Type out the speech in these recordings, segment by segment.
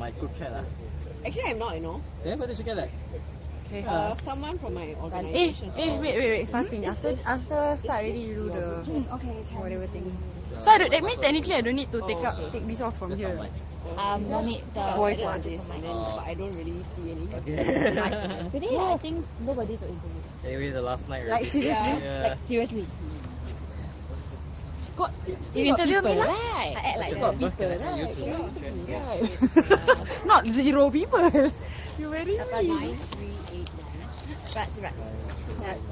my group chat. Actually, I'm not, you know. Yeah, where did you get that? Okay. Someone from my organization. Wait, starting. After start already you do the whatever thing. So that means technically I don't need to take this off from here. No need the voice on this, and then, but I don't really see any. Okay. Today I think nobody's to interview. Anyway, the last night. Like seriously? Like seriously. Got You interview me lah. right? I act like Got people, right? Not 0 people. You very weird. 9389. Right.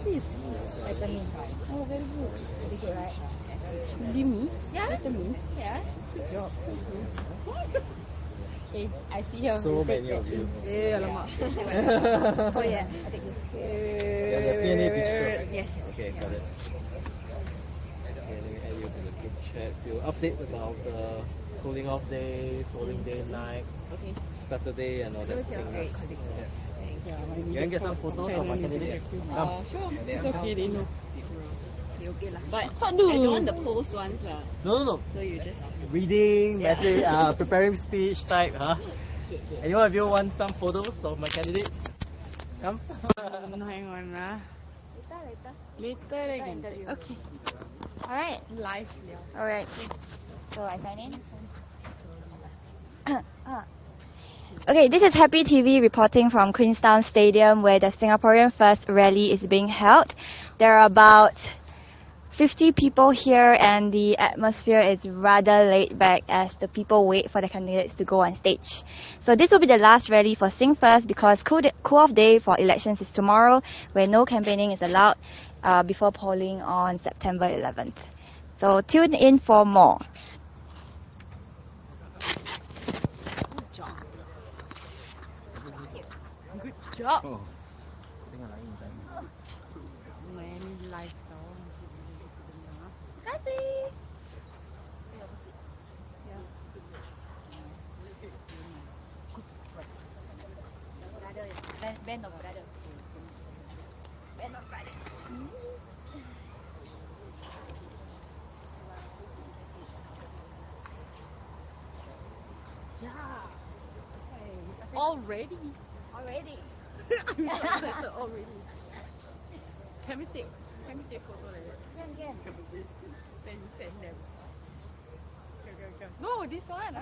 This. Vitamin. Oh, very good. Very good, right? Give me? Yeah. Vitamin. Yeah. Good job. Okay, I see her. So many of you. Alamak. Oh yeah, I take this. Yeah, the PNA picture. Yes. Okay, got it. Okay, let me add you to the group chat. We'll update about the cooling off day, polling day night, Saturday, and all that thing. Yeah. You can get some photos of my candidate? Come. Sure. It's okay, they know. Okay lah. But What I do? don't want the post ones lah. No. So you just Reading, message, preparing speech type, huh? Anyone of you want some photos of my candidate? Come. Hang on lah. Later again. Okay. Alright. Live. Alright. So I sign in. Okay, this is Happy TV reporting from Queenstown Stadium where the Singaporean First rally is being held. There are about 50 people here and the atmosphere is rather laid back as the people wait for the candidates to go on stage. So this will be the last rally for SINGFIRST because cool-off day for elections is tomorrow where no campaigning is allowed before polling on September 11th. So tune in for more. Good job. Oh. Main live tau. Terima kasih. Band of brother. Band of brother. Yeah. Already. Already. Already. Can we take photo like that? Can. Send them. Go. No, this one.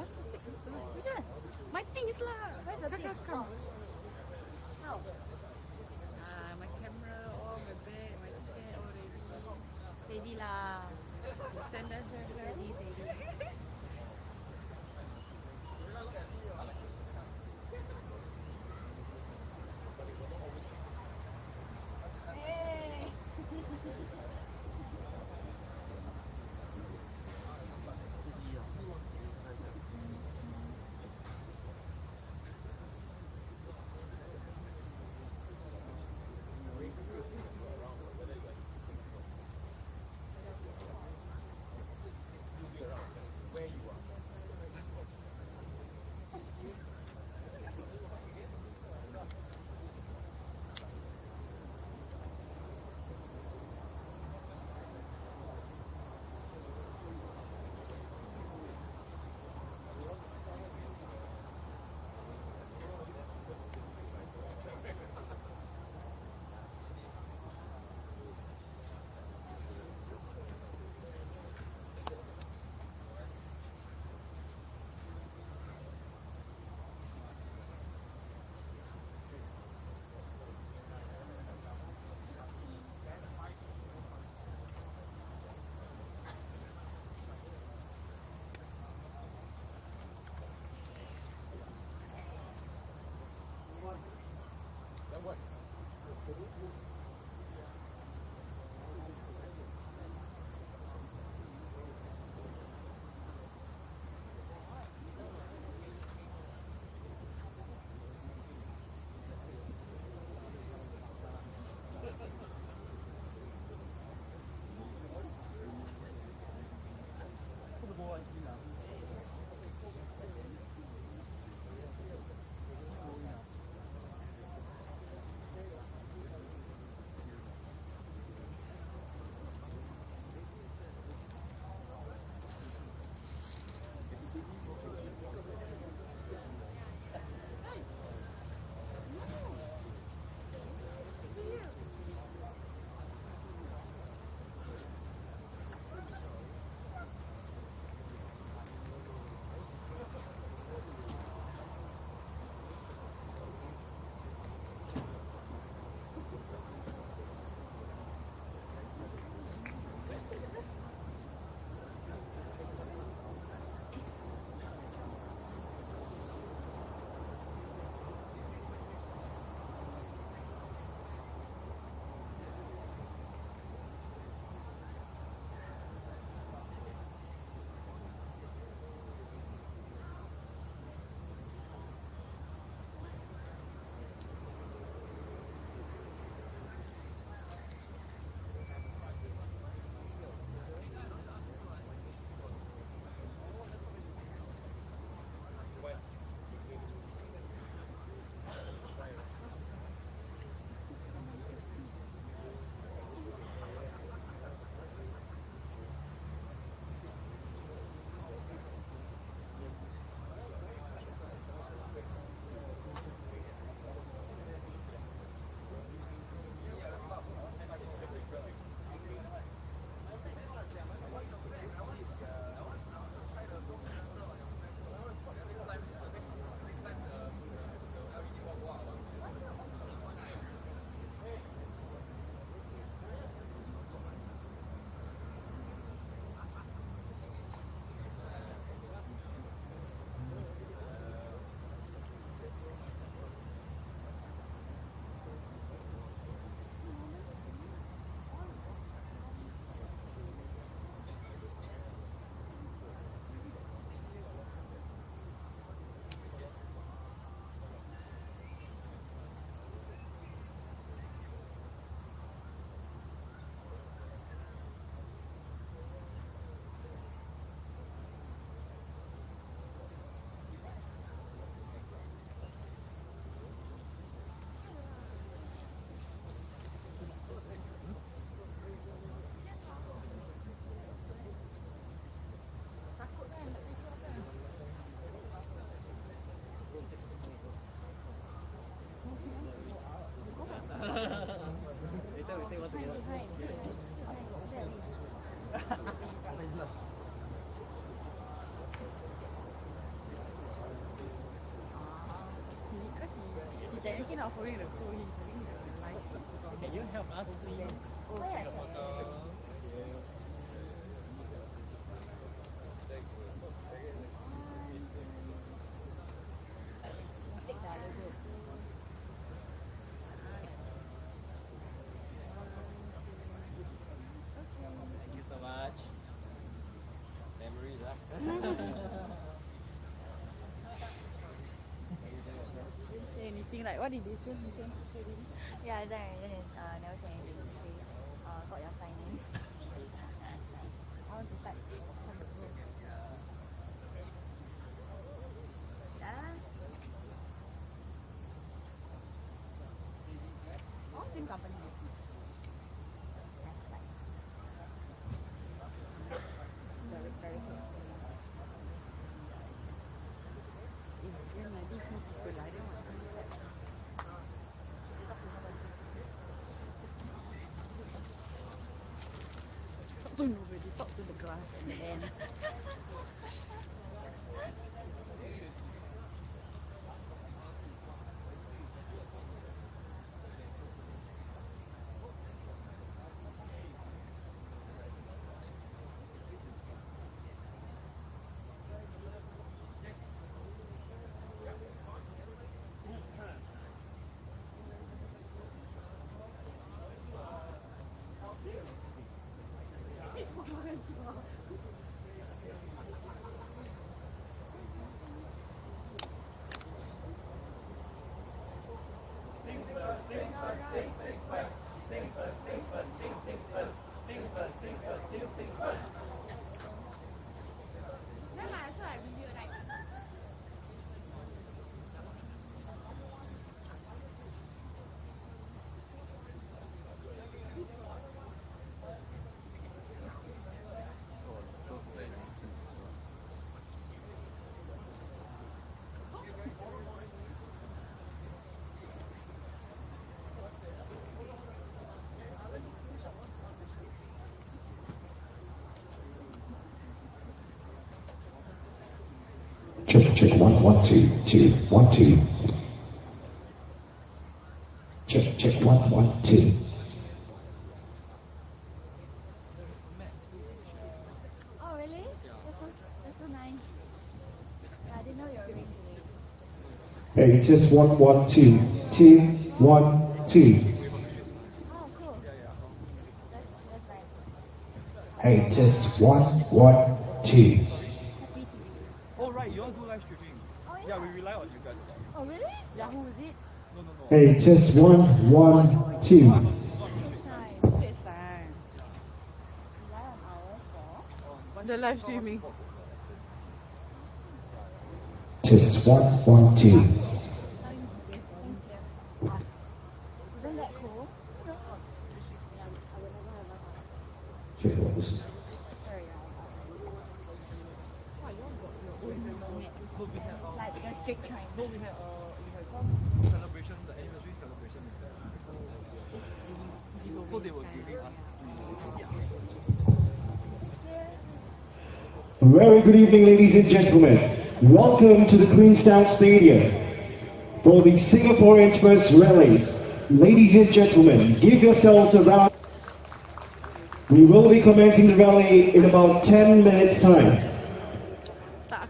Which one? My things lah. Where's the thing? Come. How? My camera, all my bag, my chair, all ready. Ready lah. Send us ready. He not holding the phone, he's holding the light. Can you help us see the photo? Thank you so much. Memories, huh? Say anything like, what did they say? Yeah, then never say anything. Say, got your signing. I want to start from the room. Yeah. Oh, same company. Very close. Nobody talk to the grass and the land. Check 1 1 2 2 1 2. Check 1 1 2. Oh, really? That's so nice. I didn't know you were ring today. Hey, just 1 1 2 2 1 2. Oh, cool. That's nice. Hey, just 1 1 2. Oh, right, you all do live streaming. Oh, yeah. Yeah, we rely on you guys. Oh, really? Yahoo, is it? No. Hey, just 1 1 2. FaceTime. FaceTime. Rely on ours for? The live streaming. Just 1 1 2. Thank you. Isn't that cool? Check what this is. Sorry, No, we had like the strict kind. no, we had some celebration, the anniversary celebration instead. So they were giving us free. Yeah. Very good evening, ladies and gentlemen. Welcome to the Queenstown Stadium for the Singaporeans First Rally. Ladies and gentlemen, give yourselves a round. We will be commencing the rally in about 10 minutes' time. Tak.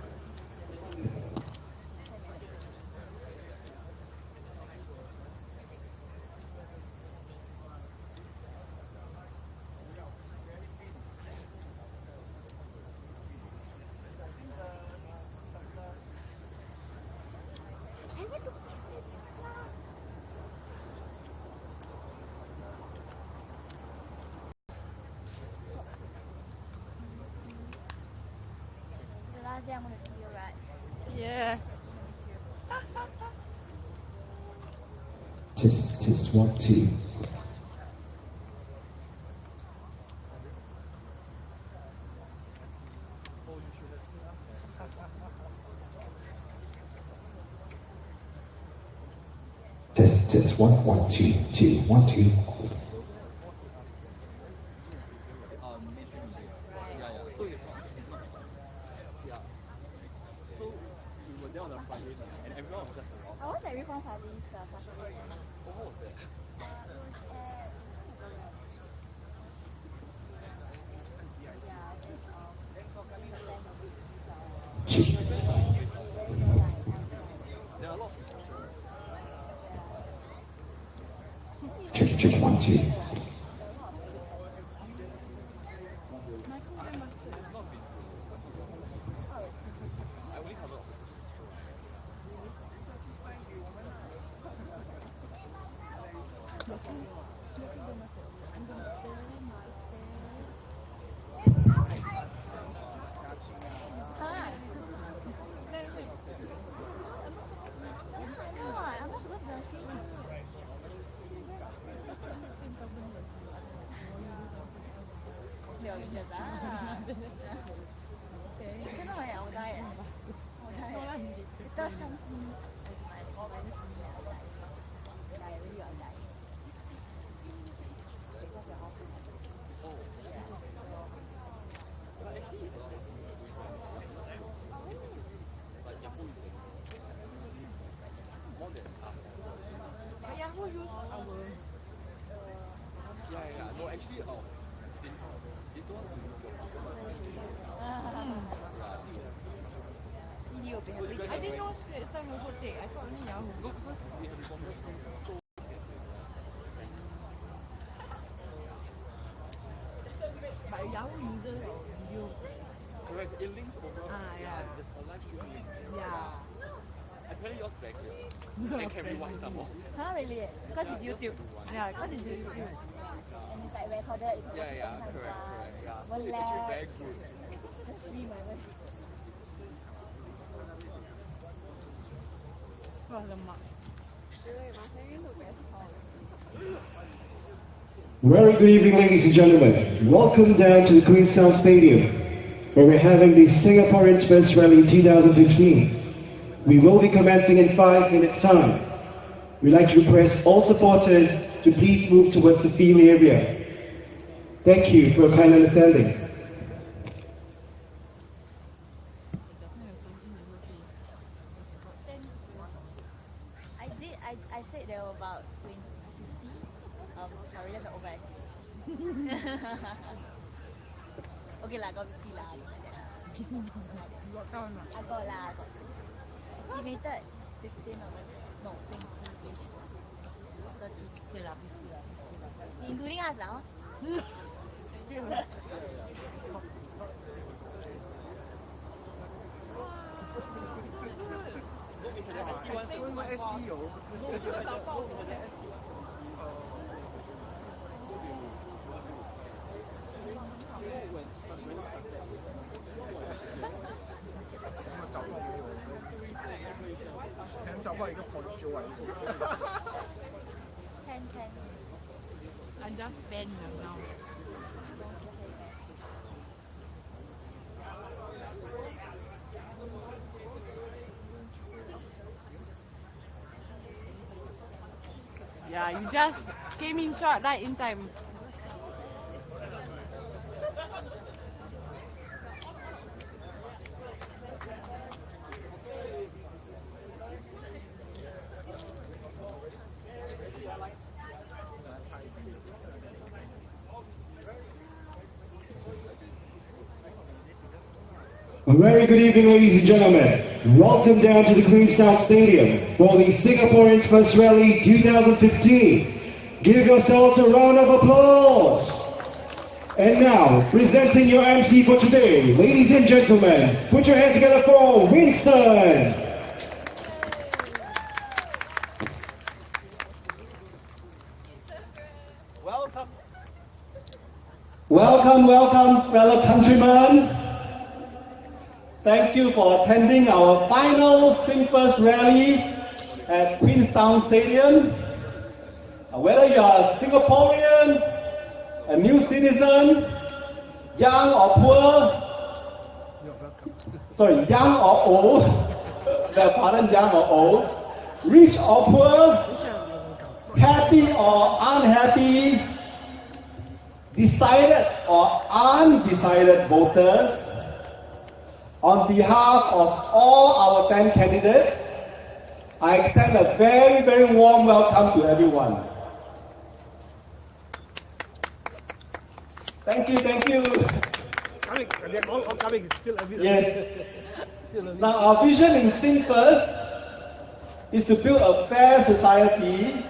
The last day I'm going to see you, right? Yeah. Test 1 2. Test 1 1 2 2 1 2. Mainstream music. Yeah. So it's not. Yeah. So we were there on the Friday night, and everyone was just around. I was at Reform Party's Saturday. What was that? There are a lot of Check 1, 2. No, actually, they told us to use your I didn't know next time also take. I thought only Yahoo. No, because we have information so But Yahoo uses our video. correct, it links over. Yeah. There's a live stream link. Yeah. Apparently yours very clear. And can rewind some more. Huh, really? Because it's YouTube. Yeah, because it's YouTube. And it's like recorded. It's Yeah, correct. Yeah. So One it's actually lag. very good. Just free my voice. Wah, lemak. Very good evening, ladies and gentlemen. Welcome down to the Queenstown Stadium, where we're having the Singaporeans First Rally 2015. We will be commencing in 5 minutes' time. We'd like to request all supporters to please move towards the field area. Thank you for your kind understanding. I said there were about 50. Sorry, that's an overestimation. Okay lah, got 50 lah. Got count or not? I got lah, got. Estimated 15 or no, 20-ish. 30. Okay lah, 50 lah. Including us lah, huh? Ten. I just spend them now. Yeah, you just came in short, right in time. A very good evening, ladies and gentlemen. Welcome down to the Queenstown Stadium for the Singaporeans First Rally 2015. Give yourselves a round of applause. And now, presenting your MC for today, ladies and gentlemen, put your hands together for Winston. Welcome, fellow countrymen. Thank you for attending our final SINGFIRST rally at Queenstown Stadium. Whether you are a Singaporean, a new citizen, young or poor, young or old, pardon, young or old, rich or poor, happy or unhappy, decided or undecided voters, On behalf of all our 10 candidates, I extend a very, very warm welcome to everyone. Thank you, thank you. Yes. Now our vision in SINGFIRST is to build a fair society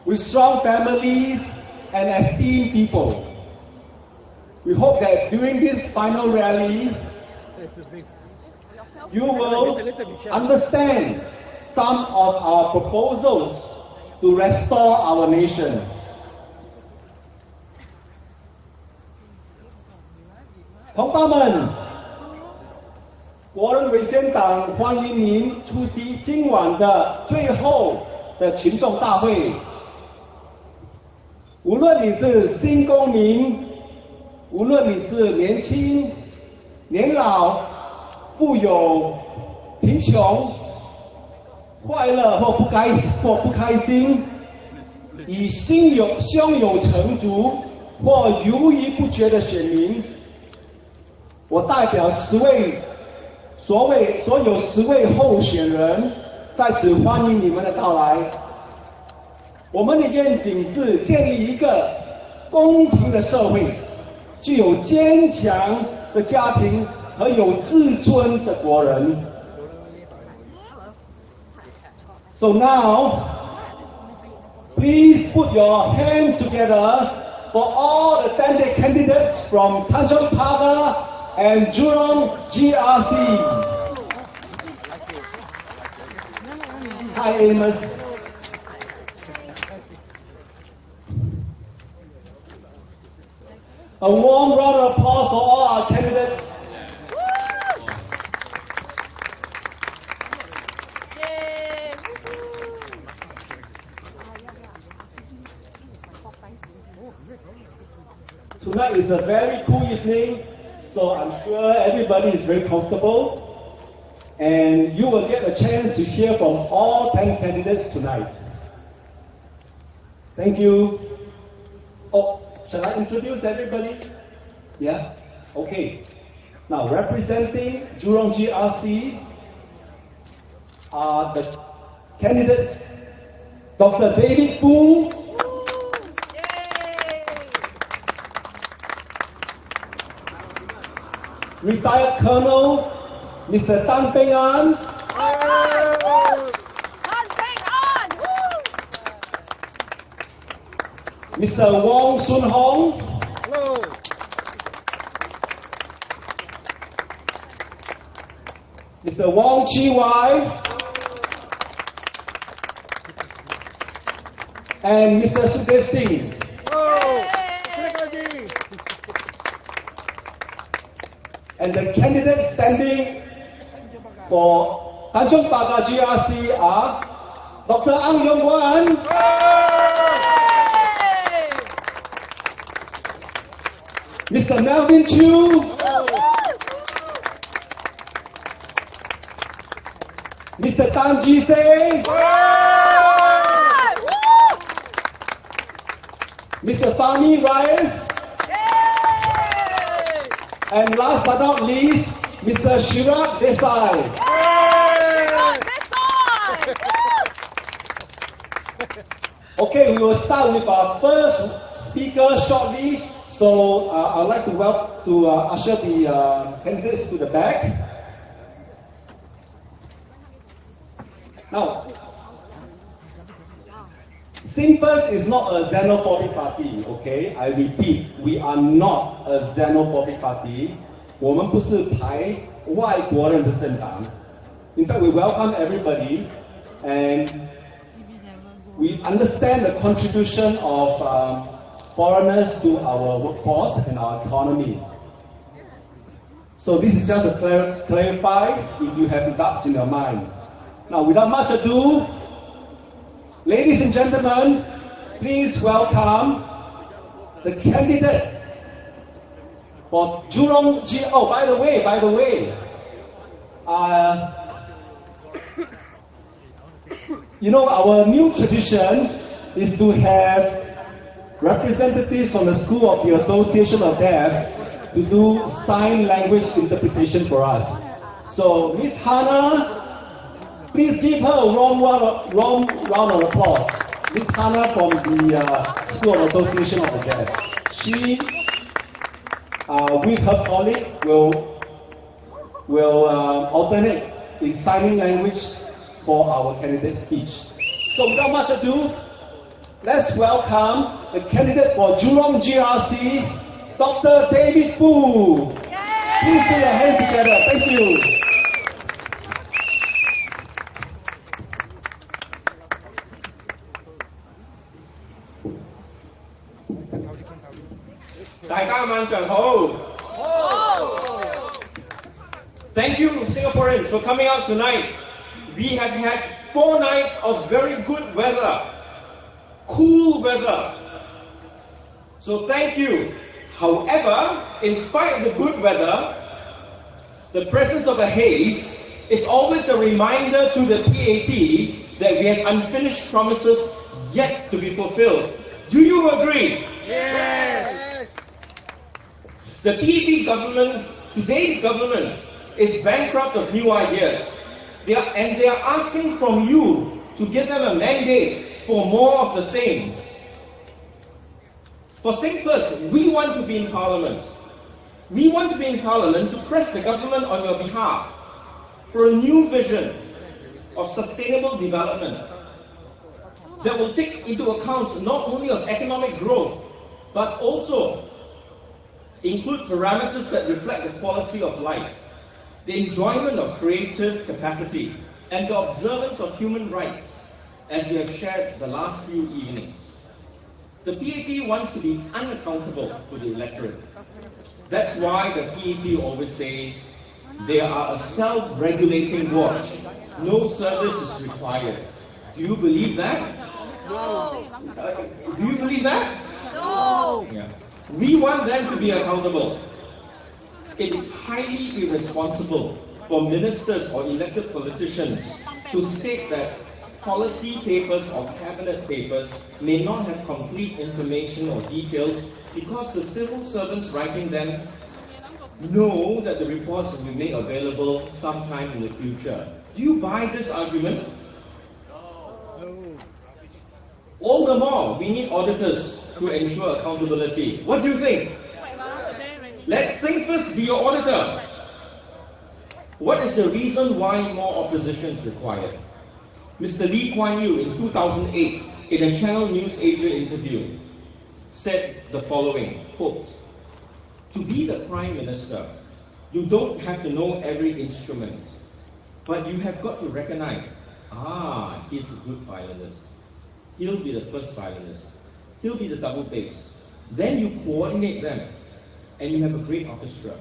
with strong families and esteemed people. We hope that during this final rally, you will understand some of our proposals to restore our nation. Thong胞们，国人为先党欢迎您出席今晚的最后的群众大会。无论你是新公民，无论你是年轻、年老、富有、贫穷、快乐或不开心，以胸有成竹或犹豫不决的选民，我代表所有10位候选人，在此欢迎你们的到来。我们的愿景是建立一个公平的社会，具有坚强的家庭和有自尊的国人。So now, please put your hands together for all the 10 candidates from Tanjong Pagar and Jurong GRC. Hi, Amos. A warm round of applause for all our candidates. Tonight is a very cool evening, so I'm sure everybody is very comfortable. And you will get a chance to hear from all 10 candidates tonight. Thank you. Oh, shall I introduce everybody? Yeah? Okay. Now, representing Jurong GRC are the candidates Dr. David Fu, retired Colonel Mr. Tan Peng An, Mr. Wong Sun Hong, Mr. Wong Chi Wai, and Mr. Sudev Singh. And the candidates standing for Tanjong Pagar GRC are Dr. Ang Yong Wan, Mr. Melvin Chu, Mr. Tan Ji Se, Mr. Fahmi Rais, and last but not least, Mr. Chirag Desai. Okay, we will start with our first speaker shortly. So I'd like to usher the candidates to the back. Now, SINGFIRST is not a xenophobic party, okay? I repeat, we are not a xenophobic party. 我们不是排外国人的政党。In fact, we welcome everybody, and we understand the contribution of foreigners to our workforce and our economy. So this is just to clarify if you have doubts in your mind. Now, without much ado, ladies and gentlemen, please welcome the candidate for Jurong G. Oh, by the way, you know, our new tradition is to have representatives from the School of the Association of Deaf to do sign language interpretation for us. So, Miss Hannah, please give her a warm round of applause. Miss Hannah from the School of Association of the Deaf. She, with her colleague, will alternate in signing language for our candidate speech. So without much ado, let's welcome the candidate for Jurong GRC, Dr. David Fu. Please put your hands together. Thank you. Thank you, Singaporeans, for coming out tonight. We have had 4 nights of very good weather, cool weather. So thank you. However, in spite of the good weather, the presence of a haze is always a reminder to the PAP that we have unfinished promises yet to be fulfilled. Do you agree? Yes! The PAP government, today's government, is bankrupt of new ideas. They are asking from you to give them a mandate for more of the same. For SINGFIRST, we want to be in Parliament. We want to be in Parliament to press the government on your behalf for a new vision of sustainable development that will take into account not only of economic growth, but also include parameters that reflect the quality of life, the enjoyment of creative capacity, and the observance of human rights, as we have shared the last few evenings. The PAP wants to be unaccountable to the electorate. That's why the PAP always says they are a self-regulating watch. No service is required. Do you believe that? No! Do you believe that? No! Yeah. We want them to be accountable. It is highly irresponsible for ministers or elected politicians to state that policy papers or cabinet papers may not have complete information or details because the civil servants writing them know that the reports will be made available sometime in the future. Do you buy this argument? No. All the more, we need auditors to ensure accountability. What do you think? Let SINGFIRST be your auditor. What is the reason why more opposition is required? Mr. Lee Kuan Yew in 2008, in a Channel News Asia interview, said the following, quote, "To be the Prime Minister, you don't have to know every instrument, but you have got to recognize, he's a good violinist. He'll be the first violinist. He'll be the double bass. Then you coordinate them, and you have a great orchestra.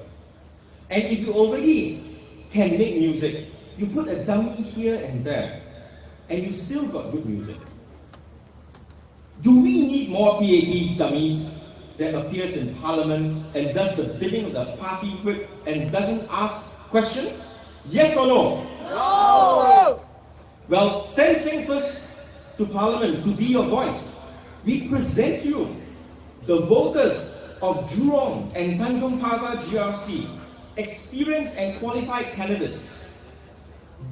And if you already can make music, you put a dummy here and there, and you still got good music. Do we need more PAP dummies that appears in Parliament and does the bidding of the party whip and doesn't ask questions? Yes or no? No! Well, send SINGFIRST to Parliament to be your voice. We present you the voters of Jurong and Tanjong Pagar GRC, experienced and qualified candidates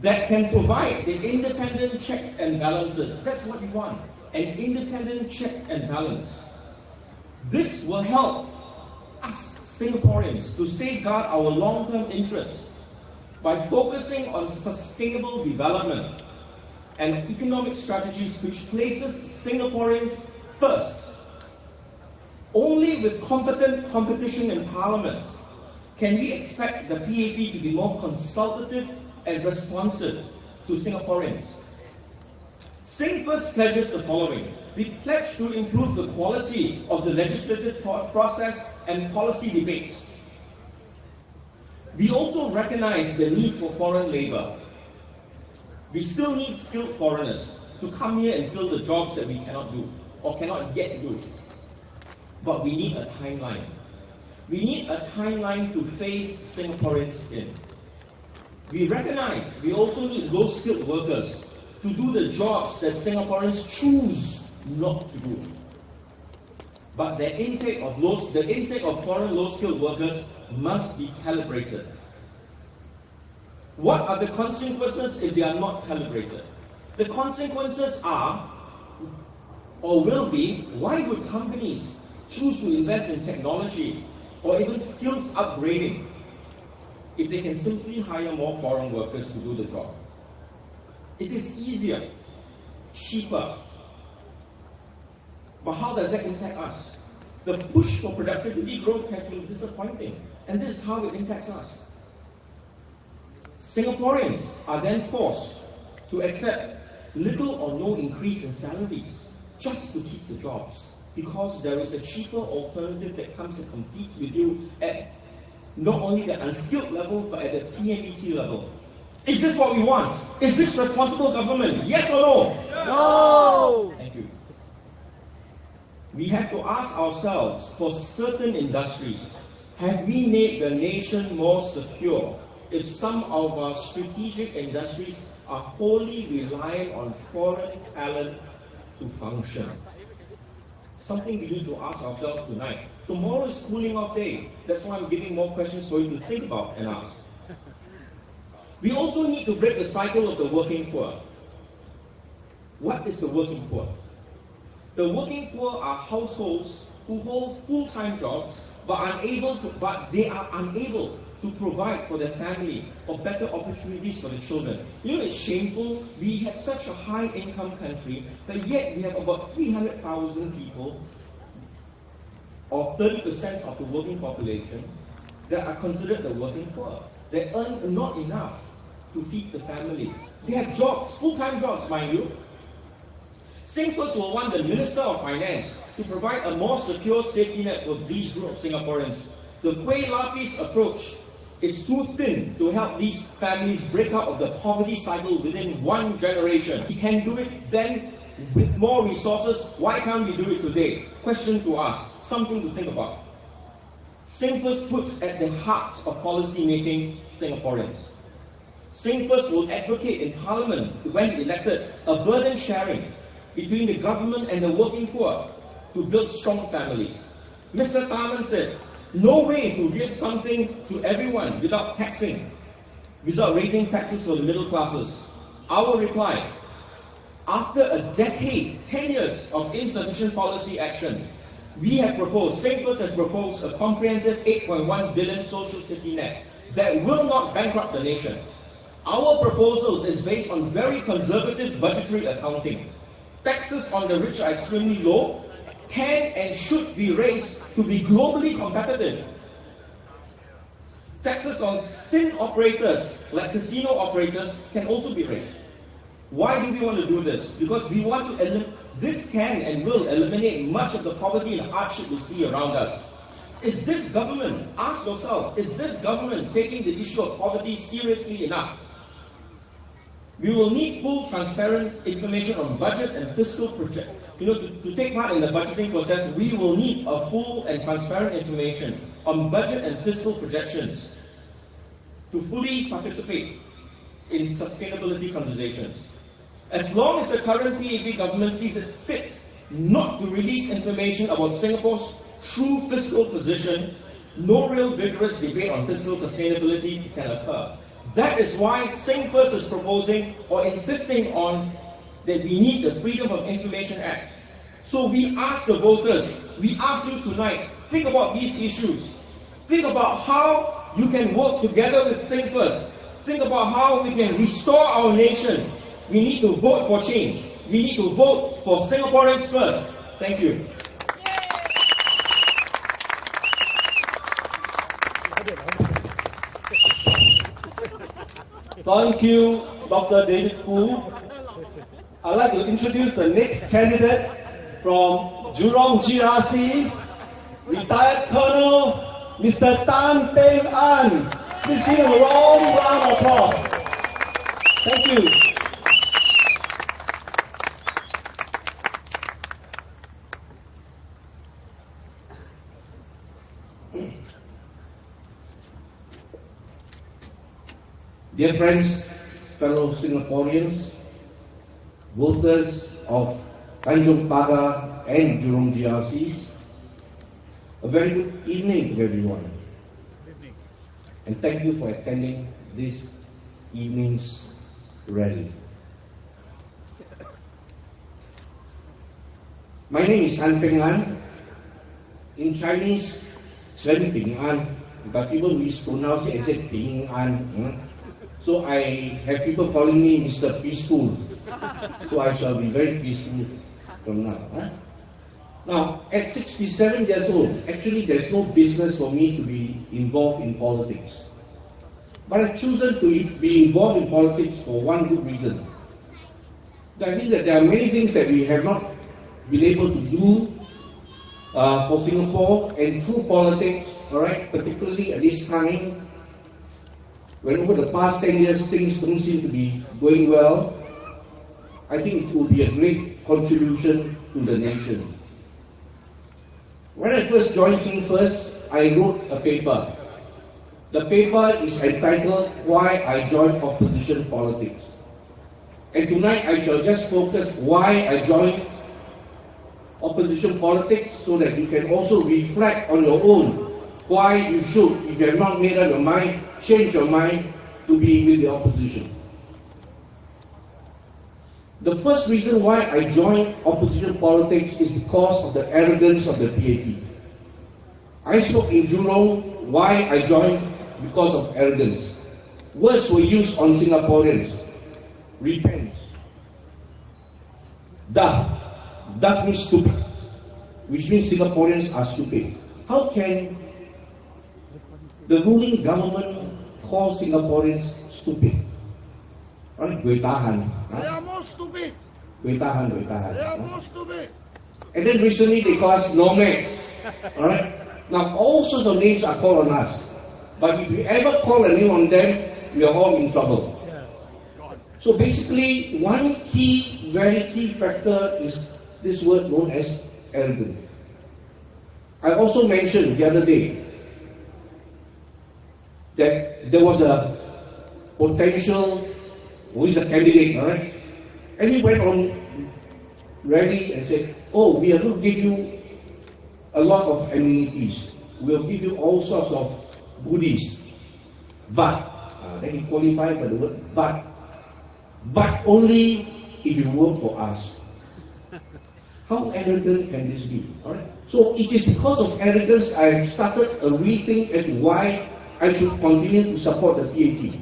that can provide the independent checks and balances. That's what we want, an independent check and balance. This will help us Singaporeans to safeguard our long-term interests by focusing on sustainable development and economic strategies which places Singaporeans first. Only with competent competition in Parliament can we expect the PAP to be more consultative and responsive to Singaporeans. SINGFIRST pledges the following. We pledge to improve the quality of the legislative process and policy debates. We also recognize the need for foreign labor. We still need skilled foreigners to come here and fill the jobs that we cannot do or cannot yet do. But we need a timeline. We need a timeline to phase Singaporeans in. We recognize we also need low-skilled workers to do the jobs that Singaporeans choose not to do. But the intake of foreign low-skilled workers must be calibrated. What are the consequences if they are not calibrated? The consequences are, or will be, why would companies choose to invest in technology or even skills upgrading if they can simply hire more foreign workers to do the job? It is easier, cheaper. But how does that impact us? The push for productivity growth has been disappointing, and this is how it impacts us. Singaporeans are then forced to accept little or no increase in salaries just to keep the jobs, because there is a cheaper alternative that comes and competes with you at not only the unskilled level, but at the PMET level. Is this what we want? Is this responsible government? Yes or no? No! Thank you. We have to ask ourselves, for certain industries, have we made the nation more secure if some of our strategic industries are wholly reliant on foreign talent to function? Something we need to ask ourselves tonight. Tomorrow is cooling off day. That's why I'm giving more questions for you to think about and ask. We also need to break the cycle of the working poor. What is the working poor? The working poor are households who hold full-time jobs but they are unable to provide for their family or better opportunities for the children. You know, it's shameful. We have such a high-income country, but yet we have about 300,000 people, or 30% of the working population, that are considered the working poor. They earn not enough to feed the family. They have jobs, full-time jobs, mind you. SINGFIRST will want the Minister of Finance to provide a more secure safety net for these group of Singaporeans. The Kueh Lapis approach is too thin to help these families break out of the poverty cycle within one generation. We can do it then with more resources. Why can't we do it today? Question to ask, something to think about. SINGFIRST puts at the heart of policy making Singaporeans. SINGFIRST will advocate in Parliament, when elected, a burden sharing between the government and the working poor to build strong families. Mr. Tharman said, no way to give something to everyone without taxing, without raising taxes for the middle classes. Our reply, after a decade, 10 years of insufficient policy action, we have proposed, SINGFIRST has proposed a comprehensive 8.1 billion social safety net that will not bankrupt the nation. Our proposals is based on very conservative budgetary accounting. Taxes on the rich are extremely low, can and should be raised to be globally competitive. Taxes on sin operators, like casino operators, can also be raised. Why do we want to do this? Because we want to this can and will eliminate much of the poverty and hardship we see around us. Is this government, ask yourself, is this government taking the issue of poverty seriously enough? We will need full, transparent information on budget and fiscal project. To take part in the budgeting process, we will need a full and transparent information on budget and fiscal projections to fully participate in sustainability conversations. As long as the current PAB government sees it fit not to release information about Singapore's true fiscal position, no real vigorous debate on fiscal sustainability can occur. That is why SINGFIRST is proposing or insisting on that we need the Freedom of Information Act. So we ask the voters, we ask you tonight, think about these issues. Think about how you can work together with SINGFIRST. Think about how we can restore our nation. We need to vote for change. We need to vote for Singaporeans first. Thank you. Thank you, Dr. David Koo. I'd like to introduce the next candidate from Jurong GRC, retired Colonel Mr. Tan Peng An. Please give him a warm round of applause. Thank you. Dear friends, fellow Singaporeans, voters of Tanjong Pagar and Jurong GRCs, a very good evening to everyone. and thank you for attending this evening's rally. My name is An Peng An. In Chinese, it's very Ping An, but people mispronounce it and say Ping An. So I have people calling me Mr. Peaceful. So I shall be very peaceful from now. Now, at 67 years old, actually there's no business for me to be involved in politics. But I've chosen to be involved in politics for one good reason. I think that there are many things that we have not been able to do for Singapore and through politics, alright, particularly at this time, when over the past 10 years things don't seem to be going well. I think it will be a great contribution to the nation. When I first joined SINGFIRST, I wrote a paper. The paper is entitled Why I Joined Opposition Politics. And tonight I shall just focus why I joined opposition politics, so that you can also reflect on your own why you should, if you have not made up your mind, change your mind to be with the opposition. The first reason why I joined opposition politics is because of the arrogance of the PAP. I spoke in Jurong why I joined because of arrogance. Words were used on Singaporeans. Repent. Daft. Daft means stupid, which means Singaporeans are stupid. How can the ruling government call Singaporeans stupid? They are more stupid. They are more stupid. And then recently they call us nomads. Alright? Now all sorts of names are called on us. But if you ever call a name on them, we are all in trouble. So basically, one key, very key factor is this word known as arrogant. I also mentioned the other day that there was a potential, who is a candidate, alright? And he went on rally and said, oh, we are going to give you a lot of amenities. We'll give you all sorts of goodies. But, then he qualified by the word but only if you work for us. How arrogant can this be? Alright? So it is because of arrogance I have started a rethink as to why I should continue to support the PAP.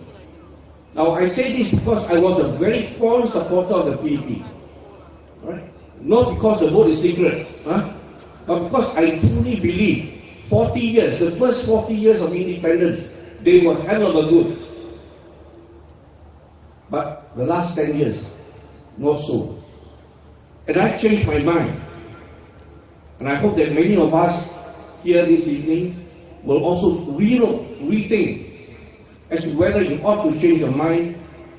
Now I say this because I was a very fond supporter of the PAP. Alright? Not because the vote is secret, but because I truly believe 40 years, the first 40 years of independence, they were hell of a good. But the last 10 years, not so. And I've changed my mind. And I hope that many of us here this evening will also rethink as to whether you ought to change your mind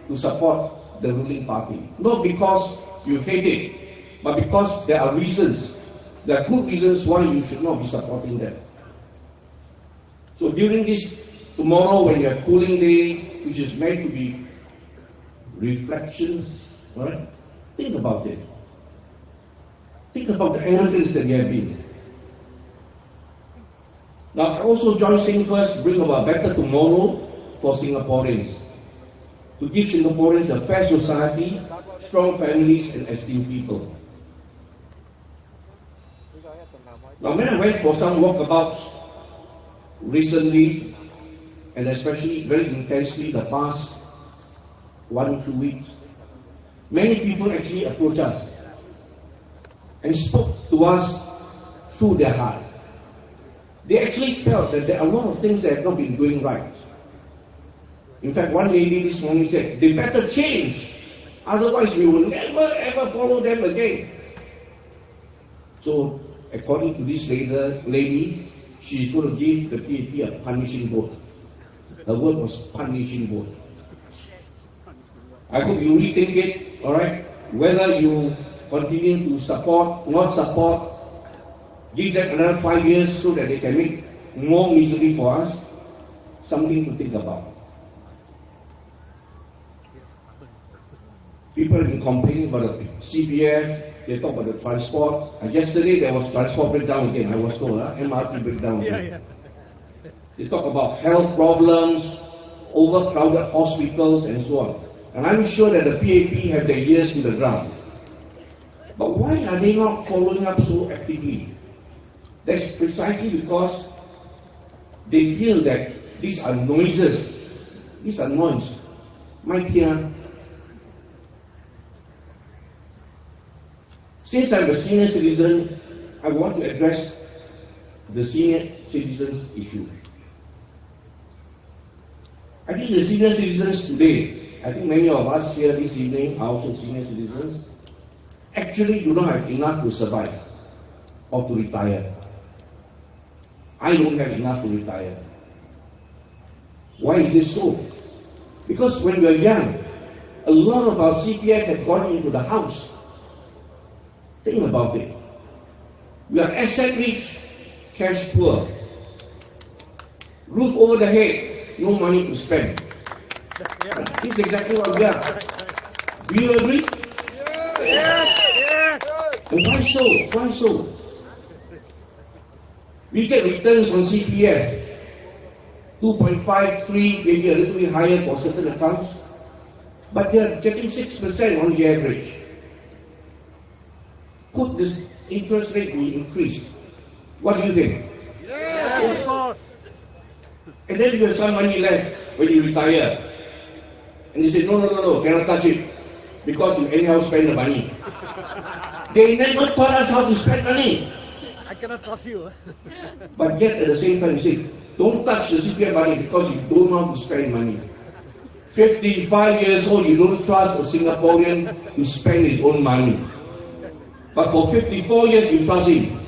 to support the ruling party. Not because you hate it, but because there are reasons, there are good reasons why you should not be supporting them. So during this tomorrow, when you have cooling day, which is meant to be reflections, right? Think about it. Think about the arrogance that you have been. Now, I also joined SINGFIRST to bring about a better tomorrow for Singaporeans. To give Singaporeans a fair society, strong families, and esteemed people. Now, when I went for some walkabouts recently, and especially very intensely the past 1-2 weeks, many people actually approached us and spoke to us through their heart. They actually felt that there are a lot of things that have not been going right. In fact, one lady this morning said, they better change, otherwise we will never ever follow them again. So, according to this lady, she's going to give the PAP a punishing vote. The word was punishing vote. I hope you rethink it, alright? Whether you continue to support, not support, give them another 5 years so that they can make more misery for us, something to think about. People have been complaining about the CPF, they talk about the transport. Yesterday there was transport breakdown again, I was told, MRT breakdown again. They talk about health problems, overcrowded hospitals, and so on. And I'm sure that the PAP have their ears to the ground. But why are they not following up so actively? That's precisely because they feel that these are noises. These are noise. My dear, since I'm a senior citizen, I want to address the senior citizens issue. I think the senior citizens today, I think many of us here this evening are also senior citizens, actually do not have enough to survive or to retire. I don't have enough to retire. Why is this so? Because when we were young, a lot of our CPF had gone into the house. Think about it. We are asset rich, cash poor. Roof over the head, no money to spend. This is exactly what we are. Do you agree? Yes! Yes! And why so? Why so? We get returns on CPF 2.5, 3, maybe a little bit higher for certain accounts, but they are getting 6% on the average. Could this interest rate be increased? What do you think? Yes, of course. And then you have some money left when you retire. And you say, no, cannot touch it. Because you anyhow spend the money. They never taught us how to spend money. I cannot trust you. But yet at the same time you say, don't touch the CPF money because you don't know how to spend money. 55 years old, you don't trust a Singaporean to spend his own money. But for 54 years, you trust him.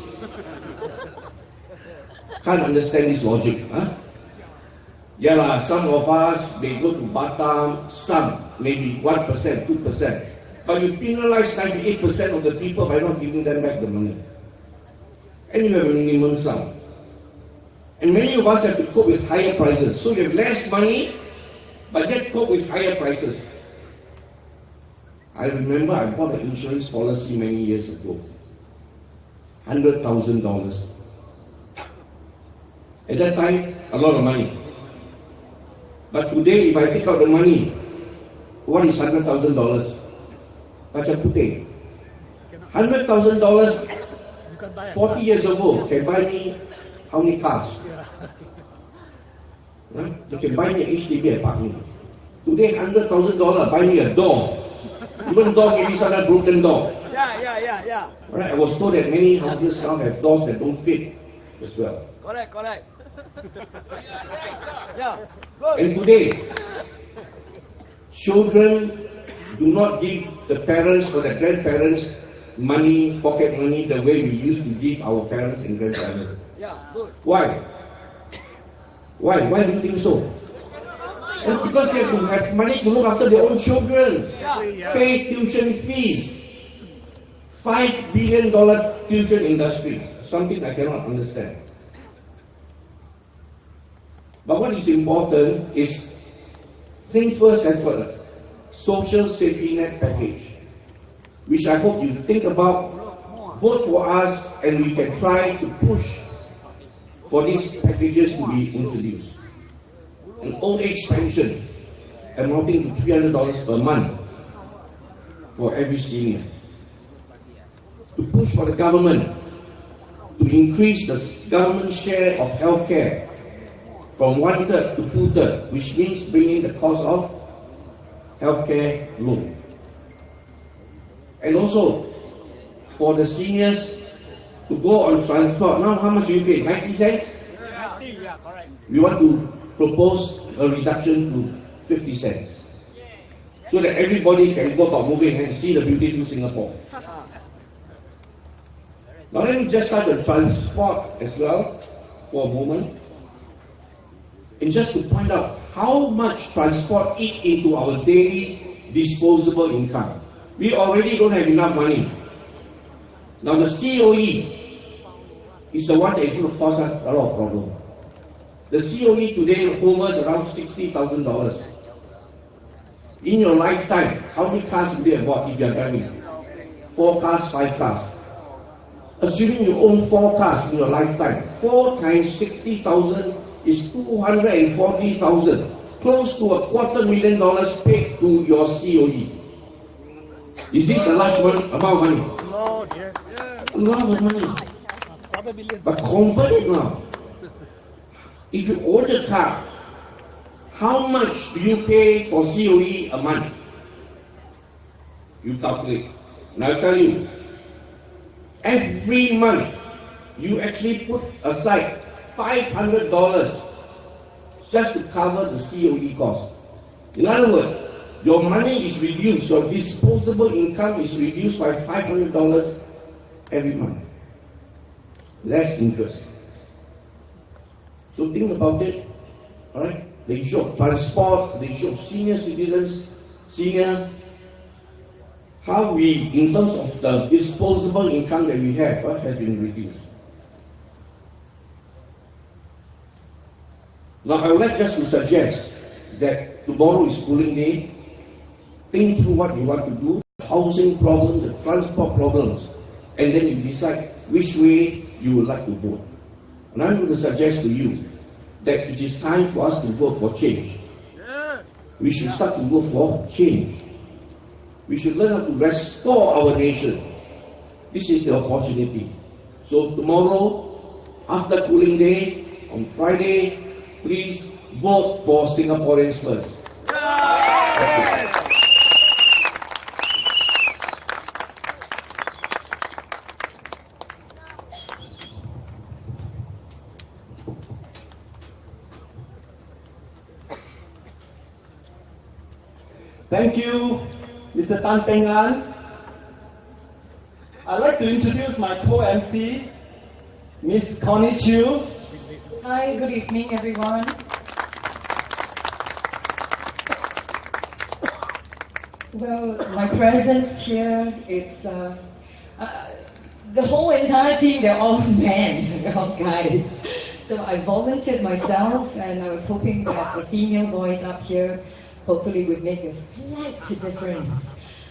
Can't understand this logic, huh? Yeah, some of us, they go to Batam, some, maybe 1%, 2%. But you penalize 98% of the people by not giving them back the money. And you have a minimum sum. And many of us have to cope with higher prices. So you have less money, but yet cope with higher prices. I remember I bought an insurance policy many years ago. $100,000. At that time, a lot of money. But today, if I take out the money, what is $100,000? Macam putih. $100,000 40 years ago can buy me how many cars? Huh? You can buy me an HDB apartment. Today, $100,000 buy me a door. Even door, maybe some broken door. Yeah. Right? I was told that many houses now have doors that don't fit as well. Correct. Yeah, good. And today, children do not give the parents or the grandparents money, pocket money, the way we used to give our parents and grandparents. Yeah, good. Why? Why do you think so? And because they have to have money to look after their own children, pay tuition fees. $5 billion tuition industry, something I cannot understand. But what is important is, SINGFIRST has got a social safety net package, which I hope you think about, vote for us, and we can try to push for these packages to be introduced. An old age pension amounting to $300 per month for every senior. To push for the government to increase the government share of healthcare from 1/3 to 2/3, which means bringing the cost of healthcare low. And also for the seniors to go on transport. Now how much do you pay? 90 cents? Yeah, correct. We want to propose a reduction to 50 cents. So that everybody can go about moving and see the beautiful Singapore. Now let me just start the transport as well for a moment. And just to point out how much transport eats into our daily disposable income. We already don't have enough money. Now the COE is the one that is going to cause us a lot of problems. The COE today hovers around $60,000. In your lifetime, how many cars do you have bought if you are driving? 4 cars, 5 cars. Assuming you own 4 cars in your lifetime, 4 times 60,000 is 240,000, close to $250,000 paid to your COE. Is this a large amount of money? No, yes. A lot of money. But convert it now. If you own a car, how much do you pay for COE a month? You calculate. And I'll tell you, every month you actually put aside $500 just to cover the COE cost. In other words, your money is reduced, your disposable income is reduced by $500 every month. Less interest. So think about it. Alright? The issue of transport, the issue of senior citizens, how we, in terms of the disposable income that we have, has been reduced. Now I would like just to suggest that tomorrow is polling day. Think through what you want to do, the housing problem, the transport problems, and then you decide which way you would like to vote. And I'm going to suggest to you that it is time for us to vote for change. We should start to vote for change. We should learn how to restore our nation. This is the opportunity. So tomorrow, after polling day, on Friday, please vote for Singaporeans first. Thank you, Mr. Tan Peng An. I'd like to introduce my co-MC, Miss Connie Chiu. Hi, good evening, everyone. Well, my presence here, it's the whole entire team, they're all men, they're all guys. So I volunteered myself, and I was hoping that the female voice up here hopefully would make a slight difference.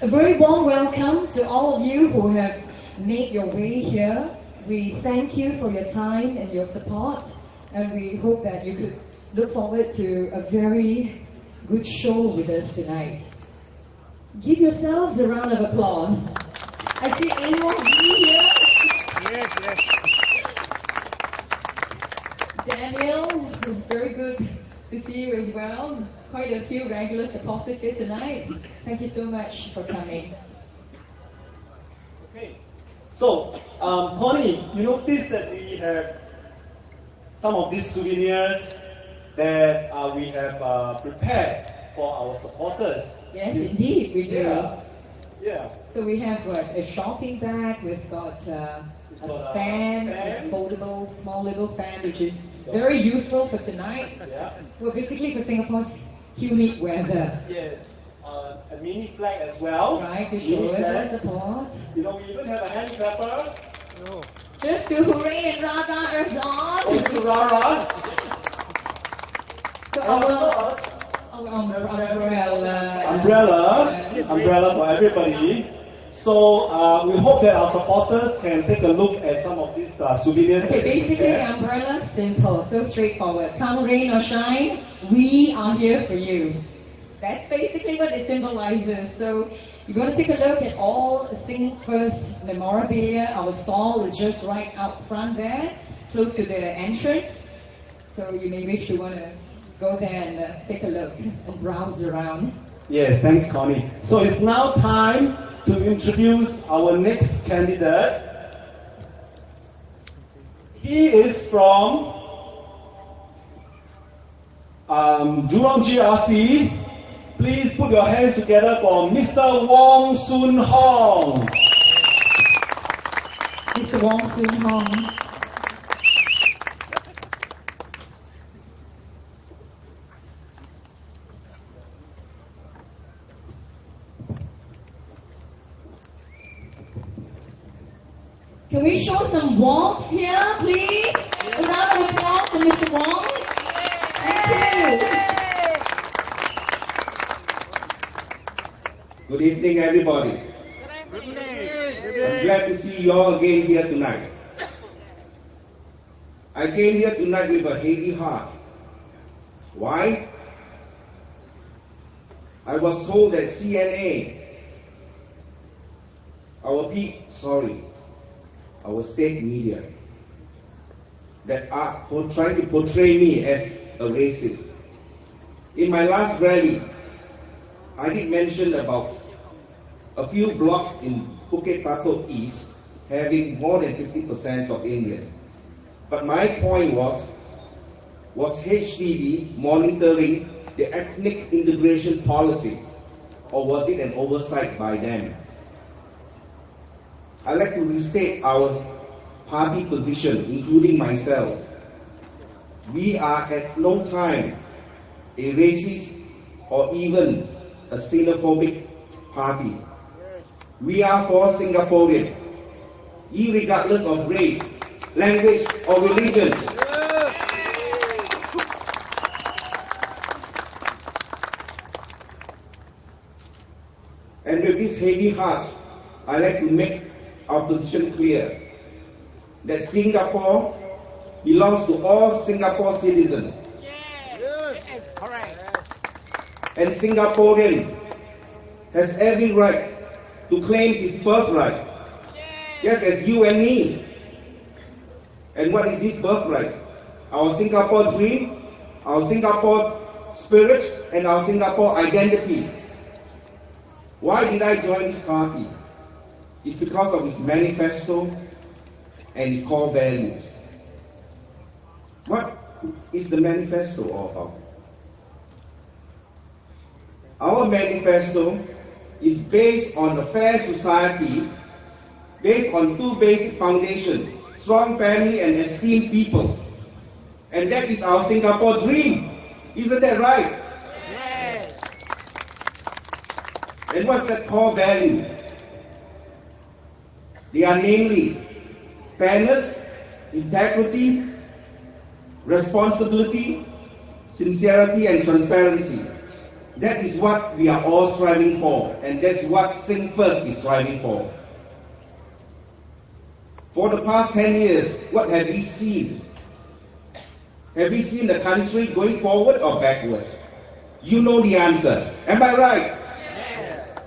A very warm welcome to all of you who have made your way here. We thank you for your time and your support, and we hope that you could look forward to a very good show with us tonight. Give yourselves a round of applause. I see anyone here? Yes, yes. Daniel, very good to see you as well. Quite a few regular supporters here tonight. Thank you so much for coming. Okay. So, Connie, you notice that we have some of these souvenirs that we have prepared for our supporters. Yes, indeed, we do. Yeah. So we have a shopping bag, we've got a fan, a foldable, small little fan, which is very useful for tonight. Yeah. Well, basically for Singapore's humid weather. Yes. A mini flag as well. Right, to show us our support. You know, we even have a hand clapper. No. Just to hooray and rah-rah us on. Oh, to rah-rah. So umbrella for everybody. So we hope that our supporters can take a look at some of these souvenirs. Okay, basically the umbrella, simple, so straightforward. Come rain or shine, we are here for you. That's basically what it symbolizes. So you're going to take a look at all SINGFIRST memorabilia. Our stall is just right out front there, close to the entrance. So you may wish you want to go there and take a look and browse around. Yes, thanks, Connie. So it's now time to introduce our next candidate. He is from Jurong GRC. Please put your hands together for Mr. Wong Soon Hong. Mr. Wong Soon Hong. Can we show some warmth here, please? A round of applause for Mr. Wong. Thank you. Good evening, everybody. Good evening. I'm glad to see you all again here tonight. I came here tonight with a heavy heart Why? I was told that CNA, our state media, that are trying to portray me as a racist. In my last rally, I did mention about a few blocks in Bukit Batok East having more than 50% of Indian. But my point was HDB monitoring the ethnic integration policy, or was it an oversight by them? I'd like to restate our party position, including myself. We are at no time a racist or even a xenophobic party. We are for Singaporeans, irregardless of race, language, or religion. And with this heavy heart, I like to make our position clear that Singapore belongs to all Singapore citizens. Yes, correct. And Singaporean has every right to claim his birthright, just as you and me. And what is this birthright? Our Singapore dream, our Singapore spirit, and our Singapore identity. Why did I join this party? It's because of its manifesto and its core values. What is the manifesto all about? Our manifesto is based on a fair society, based on two basic foundations: strong family and esteemed people. And that is our Singapore dream. Isn't that right? Yes. And what's that core value? They are namely fairness, integrity, responsibility, sincerity, and transparency. That is what we are all striving for, and that's what SINGFIRST is striving for. For the past 10 years, what have we seen? Have we seen the country going forward or backward? You know the answer. Am I right? Yes.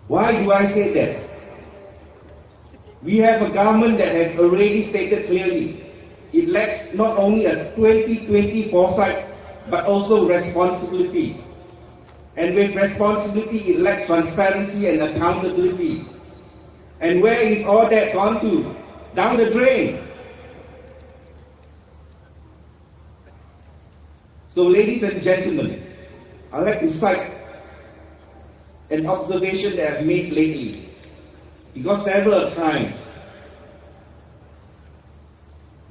Why do I say that? We have a government that has already stated clearly it lacks not only a 2020 foresight but also responsibility. And with responsibility it lacks transparency and accountability. And where is all that gone to? Down the drain. So ladies and gentlemen, I'd like to cite an observation that I've made lately. Because several times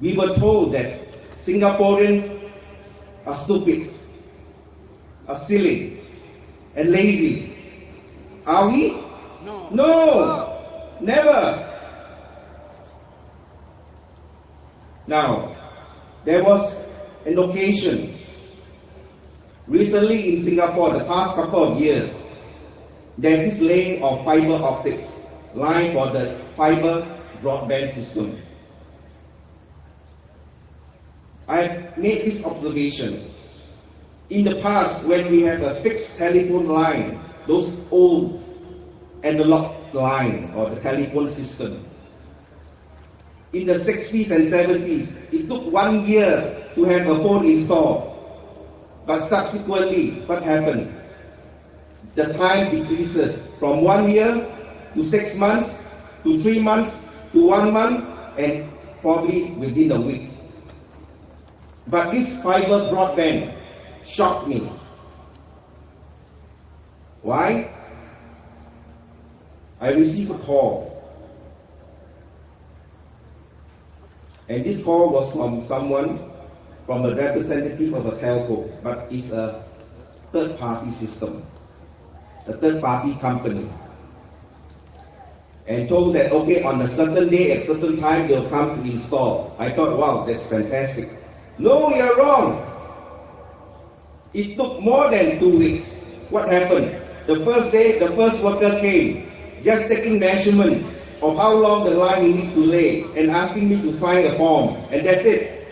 we were told that Singaporeans are stupid, are silly, and lazy. Are we? No. No, never. Now, there was an occasion recently in Singapore, the past couple of years, there's this laying of fiber optics line for the fiber broadband system. I made this observation. In the past, when we have a fixed telephone line, those old analog line or the telephone system, in the 60s and 70s, it took 1 year to have a phone installed. But subsequently, what happened? The time decreases from 1 year to 6 months, to 3 months, to 1 month, and probably within a week. But this fiber broadband shocked me. Why? I received a call. And this call was from someone, from a representative of a telco, but it's a third-party system, a third-party company. And told that, okay, on a certain day, at certain time, they'll come to install. I thought, wow, that's fantastic. No, you're wrong. It took more than 2 weeks. What happened? The first day, the first worker came, just taking measurement, of how long the line he needs to lay and asking me to sign a form, and that's it.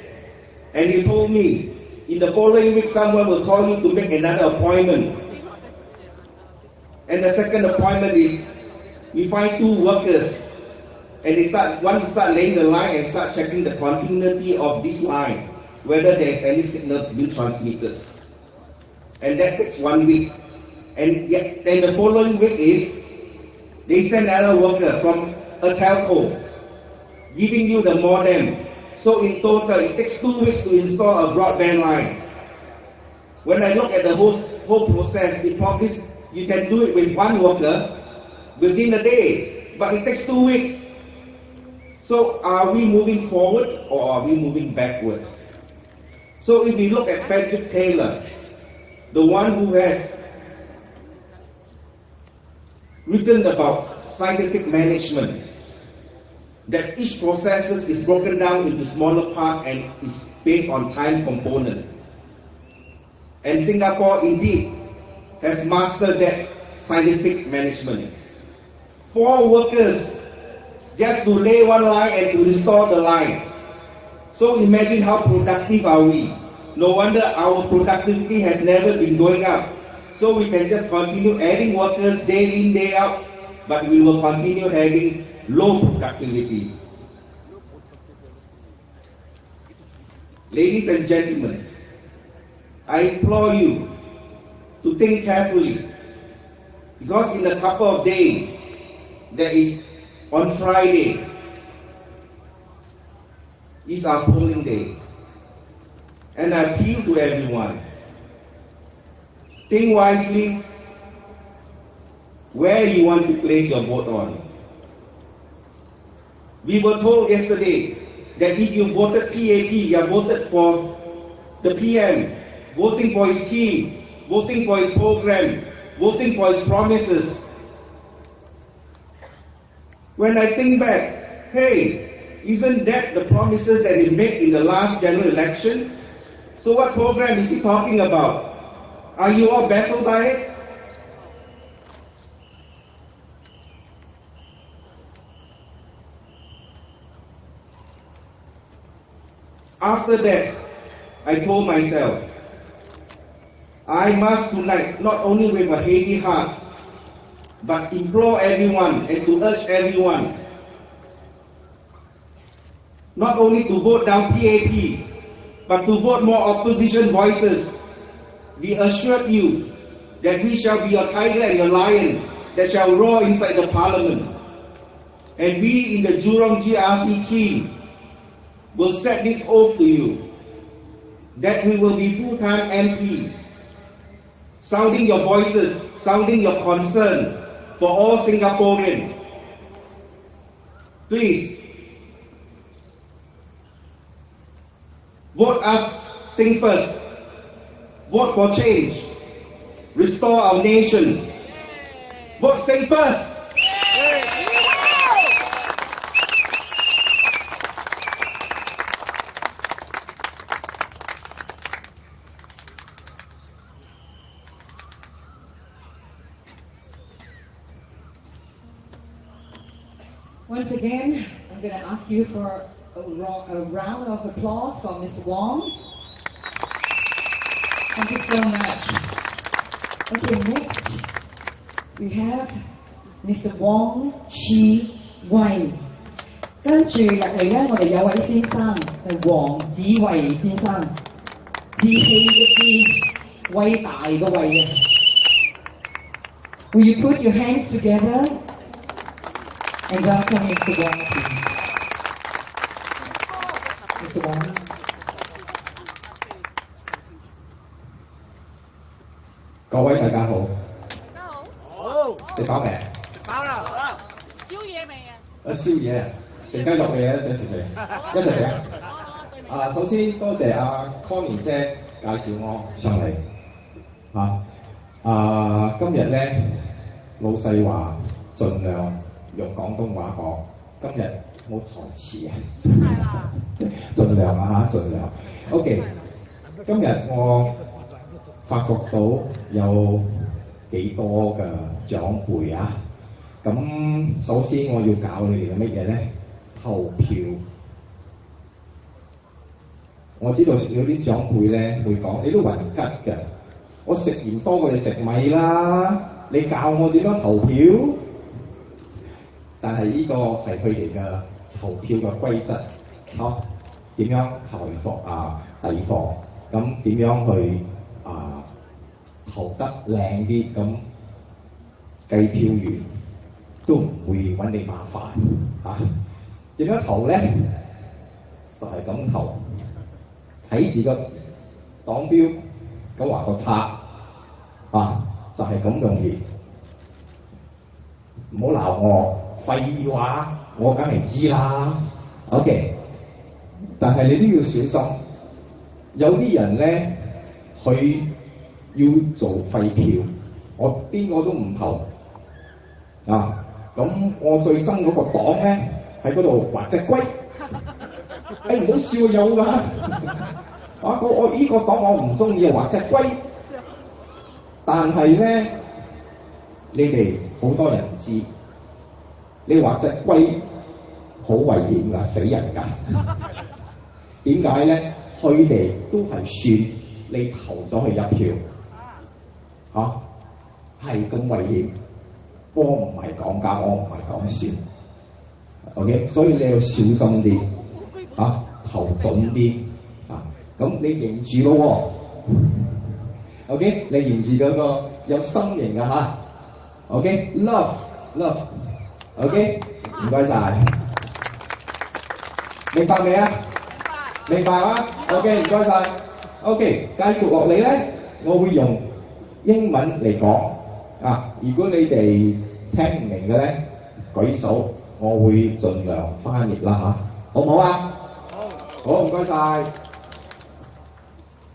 And he told me, in the following week someone will call you to make another appointment. And the second appointment is, we find 2 workers, and one start laying the line and start checking the continuity of this line, whether there is any signal being transmitted. And that takes 1 week. And yet, then the following week is, they send another worker from a telco, giving you the modem. So in total, it takes 2 weeks to install a broadband line. When I look at the whole process, it probably, you can do it with 1 worker within a day, but it takes 2 weeks. So are we moving forward or are we moving backward? So if we look at Patrick Taylor, the one who has written about scientific management, that each process is broken down into smaller parts and is based on time component. And Singapore indeed has mastered that scientific management. 4 workers just to lay one line and to restore the line. So imagine how productive are we. No wonder our productivity has never been going up. So we can just continue adding workers day in, day out, but we will continue having low productivity. Ladies and gentlemen, I implore you to think carefully, because in a couple of days, there is on Friday, is our polling day. And I appeal to everyone, think wisely where you want to place your vote on. We were told yesterday that if you voted PAP, you have voted for the PM, voting for his team, voting for his program, voting for his promises. When I think back, hey, isn't that the promises that he made in the last general election? So what program is he talking about? Are you all baffled by it? After that, I told myself, I must tonight, not only with a heavy heart, but implore everyone and to urge everyone, not only to vote down PAP, but to vote more opposition voices. We assure you that we shall be a tiger and a lion that shall roar inside the parliament. And we in the Jurong GRC team will set this oath to you, that we will be full-time MP, sounding your voices, sounding your concern for all Singaporeans. Please, vote us SINGFIRST. Vote for change. Restore our nation. Vote SINGFIRST. Once again, I'm going to ask you for a round of applause for Ms. Wong. Thank you so much. Okay, next we have Mr. Wong Chi Wei。跟住入嚟咧，我哋有位先生係黃子維先生，志氣一啲偉大嘅偉啊。Will you put your hands together and welcome Mr. Wong, please? Mr. Wong. 各位大家好。大家好。好。食飽未？食飽啦。宵夜未啊？宵夜，陣間落嚟啊，想食未？一齊嚟啊！首先多謝阿 Connie 姐介紹我上嚟今日咧老細話盡量用廣東話講，今日冇台詞啊。係啦。盡量啊盡量。OK， 今日我發覺到有幾多嘅長輩啊，咁首先我要教你哋嘅乜嘢咧？投票。我知道有啲長輩咧會講：你都混吉嘅，我食鹽多過你食米啦，你教我點樣投票？但係呢個係佢哋嘅投票嘅規則，點樣提防，咁點樣去投得靚啲，咁計票員都唔會揾你麻煩點樣投咧？就係咁投，睇住個黨標咁畫個叉就係咁容易。唔好鬧我，廢話，我梗係知啦。OK， 但係你都要小心，有啲人咧，佢要做廢票，我邊個都唔投咁我最憎嗰個黨咧，喺嗰度畫隻龜。唔好笑，有㗎我呢個黨我唔中意，畫隻龜。但係咧，你哋好多人唔知，你畫隻龜好危險㗎，死人㗎。點解咧？佢哋都係算你投咗佢一票係咁危險。我唔係講假，我唔係講笑。OK， 所以你要小心啲投準啲咁你認住咯OK， 你認住嗰個有心形嘅OK，love OK， 唔該晒，明白未啊？明白啊 OK， 唔該晒 OK， 繼續落嚟咧，我會用英文嚟講如果你哋聽唔明嘅咧，舉手，我會盡量翻譯啦好唔好啊？好，唔該晒。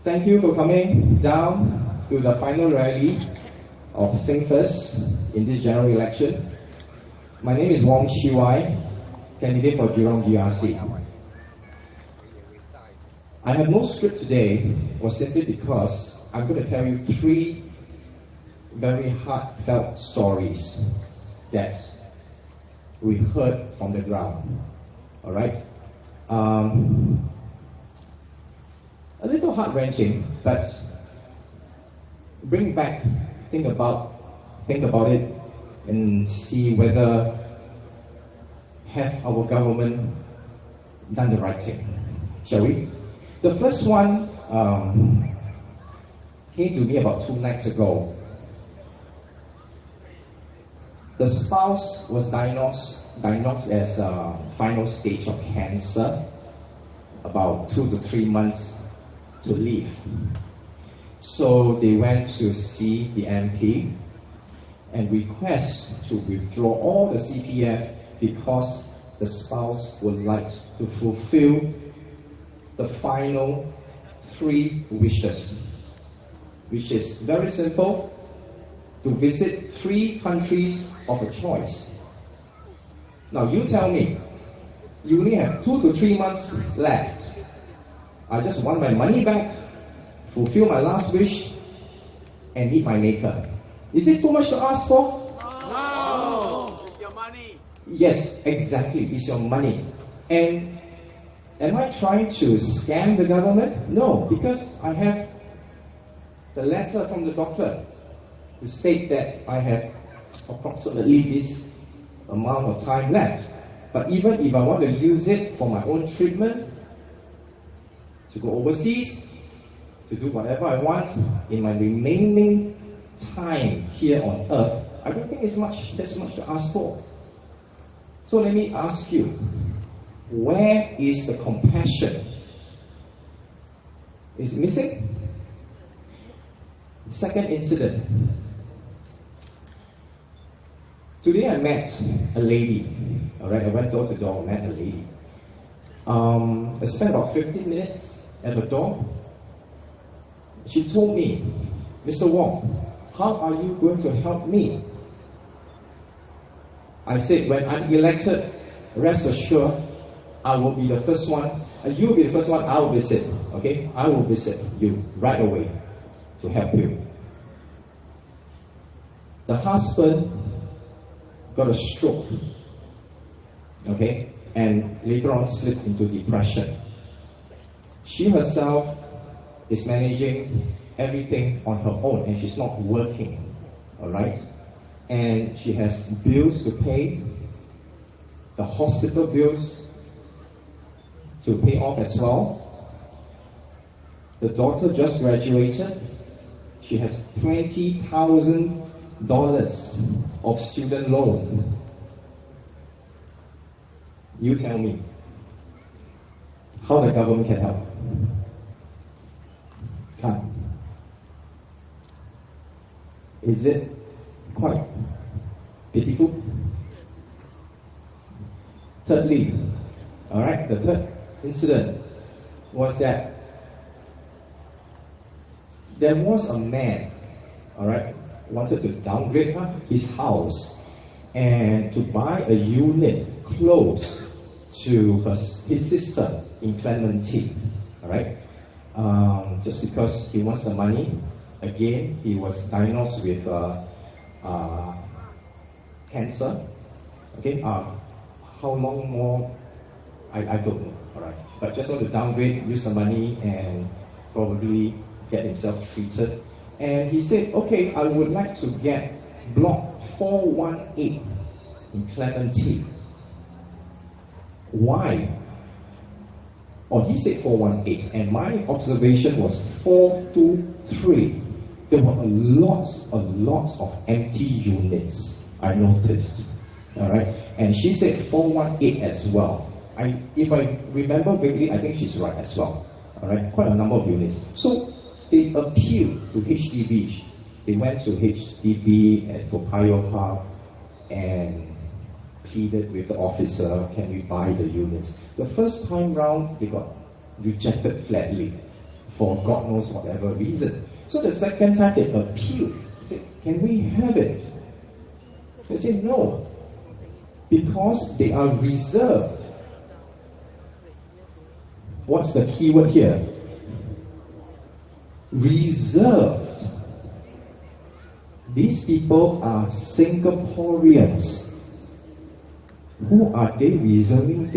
Thank you for coming down to the final rally of SINGFIRST in this general election. My name is Wong Chi-Wai, candidate for Jurong GRC. I have no script today, was simply because I'm going to tell you 3 very heartfelt stories that we heard from the ground. All right? A little heart-wrenching, but bring back, think about it, and see whether have our government done the right thing, shall we? The first one came to me about 2 nights ago. The spouse was diagnosed as final stage of cancer, about 2 to 3 months to live. So they went to see the MP and request to withdraw all the CPF because the spouse would like to fulfill the final 3 wishes, which is very simple: to visit 3 countries of a choice. Now you tell me, you only have 2 to 3 months left. I just want my money back, fulfill my last wish, and meet my maker. Is it too much to ask for? No! It's your money. Yes, exactly. It's your money. And am I trying to scam the government? No, because I have the letter from the doctor to state that I have approximately this amount of time left. But even if I want to use it for my own treatment, to go overseas, to do whatever I want in my remaining time here on earth, I don't think that's much to ask for. So let me ask you, where is the compassion? Is it missing? Second incident. Today I met a lady. Alright, I went door to door, met a lady. I spent about 15 minutes at the door. She told me, Mr. Wong, how are you going to help me? I said, when I'm elected, rest assured, I will be the first one. You will be the first one I will visit. Okay? I will visit you right away to help you. The husband got a stroke, okay, and later on slipped into depression. She herself is managing everything on her own, and she's not working, all right? And she has bills to pay, the hospital bills to pay off as well. The daughter just graduated. She has $20,000 of student loan. You tell me how the government can help. Can't. Is it quite pitiful? Thirdly, all right, the third incident was that there was a man, all right, wanted to downgrade his house and to buy a unit close to his sister in Clementi, all right, just because he wants the money. Again, he was diagnosed with cancer. Okay, how long more? I don't know. All right, but just want to downgrade, use the money, and probably get himself treated. And he said, okay, I would like to get block 418 in Clementi. Why? Or he said 418, and my observation was 423. There were a lot of empty units, I noticed. All right, and she said 418 as well. If I remember vaguely, I think she's right as well. All right, quite a number of units. So they appealed to HDB. They went to HDB at Toa Payoh Park and pleaded with the officer, can we buy the units? The first time round, they got rejected flatly for God knows whatever reason. So the second time they appealed, they said, can we have it? They said no, because they are reserved. What's the key word here? Reserved. These people are Singaporeans. Who are they reserving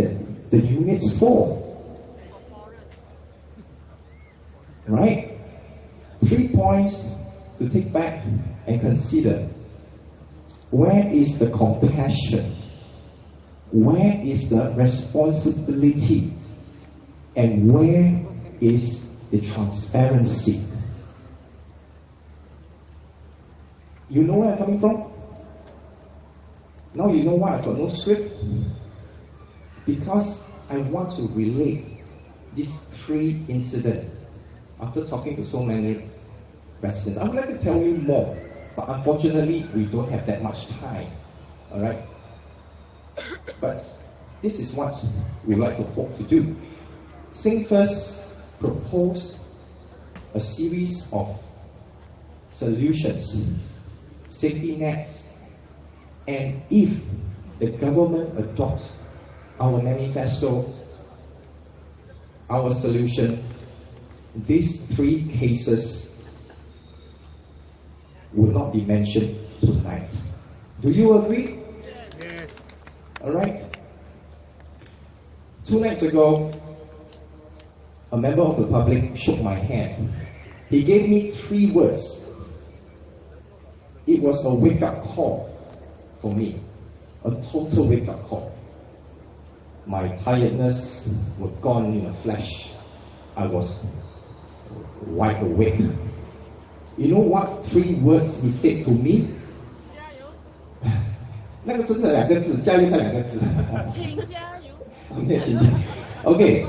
the units for? Right? 3 points to take back and consider. Where is the compassion? Where is the responsibility? And where is the transparency? You know where I'm coming from? Now you know why I got no script? Because I want to relate these 3 incidents after talking to so many residents. I would like to tell you more, but unfortunately we don't have that much time. Alright? But this is what we like to hope to do. SINGFIRST proposed a series of solutions, safety nets, and if the government adopts our manifesto, our solution, these 3 cases will not be mentioned tonight. Do you agree? Yes. Alright. 2 nights ago, a member of the public shook my hand. He gave me 3 words. It was a wake-up call for me, a total wake-up call. My tiredness was gone in a flash. I was wide awake. You know what 3 words he said to me? 那个真的2个字，加油是2个字。请加油。Okay.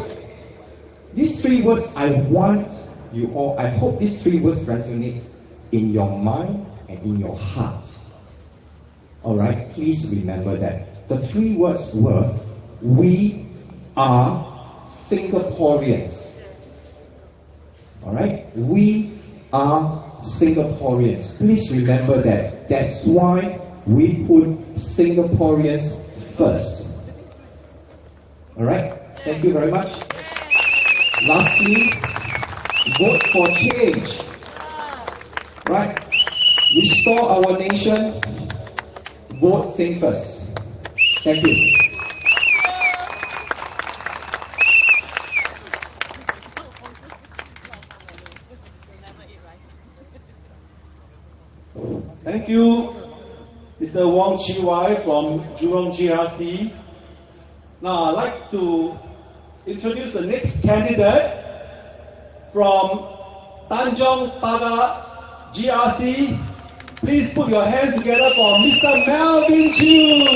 These 3 words, I want you all, I hope these 3 words resonate in your mind and in your heart. Alright, please remember that. The 3 words were, we are Singaporeans. Alright, we are Singaporeans. Please remember that. That's why we put Singaporeans first. Alright, thank you very much. Lastly, vote for change. Right? Restore our nation. vote SINGFIRST. Thank you. Thank you, Mr. Wong Chi Wai from Jurong GRC. Now I'd like to introduce the next candidate from Tanjong Pagar GRC. Please put your hands together for Mr. Melvin Chu.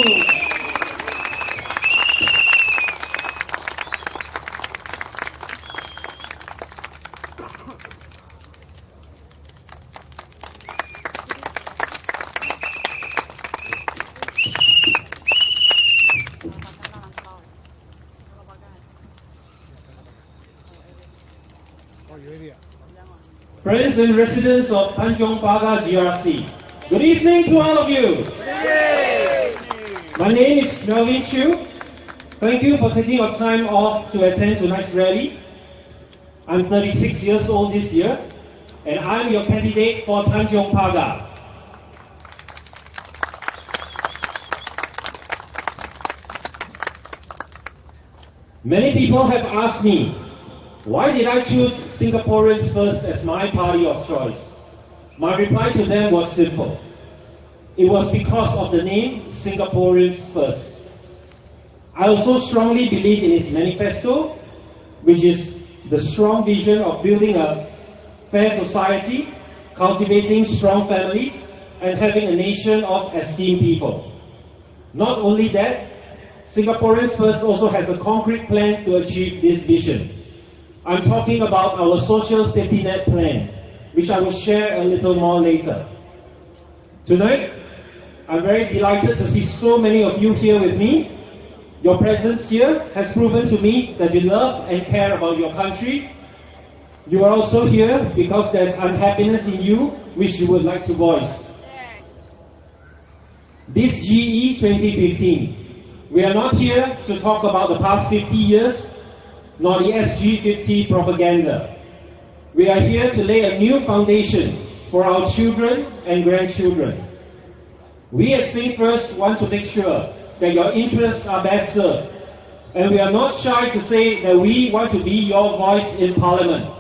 Friends and residents of Tanjong Pagar GRC, good evening to all of you. My name is Melvin Chu. Thank you for taking your time off to attend tonight's rally. I'm 36 years old this year, and I'm your candidate for Tanjong Pagar. Many people have asked me, why did I choose Singaporeans First as my party of choice? My reply to them was simple. It was because of the name Singaporeans First. I also strongly believe in its manifesto, which is the strong vision of building a fair society, cultivating strong families, and having a nation of esteemed people. Not only that, Singaporeans First also has a concrete plan to achieve this vision. I'm talking about our social safety net plan, which I will share a little more later. Tonight, I'm very delighted to see so many of you here with me. Your presence here has proven to me that you love and care about your country. You are also here because there's unhappiness in you which you would like to voice. This GE2015, we are not here to talk about the past 50 years, nor the SG50 propaganda. We are here to lay a new foundation for our children and grandchildren. We at SINGFIRST want to make sure that your interests are best served, and we are not shy to say that we want to be your voice in Parliament.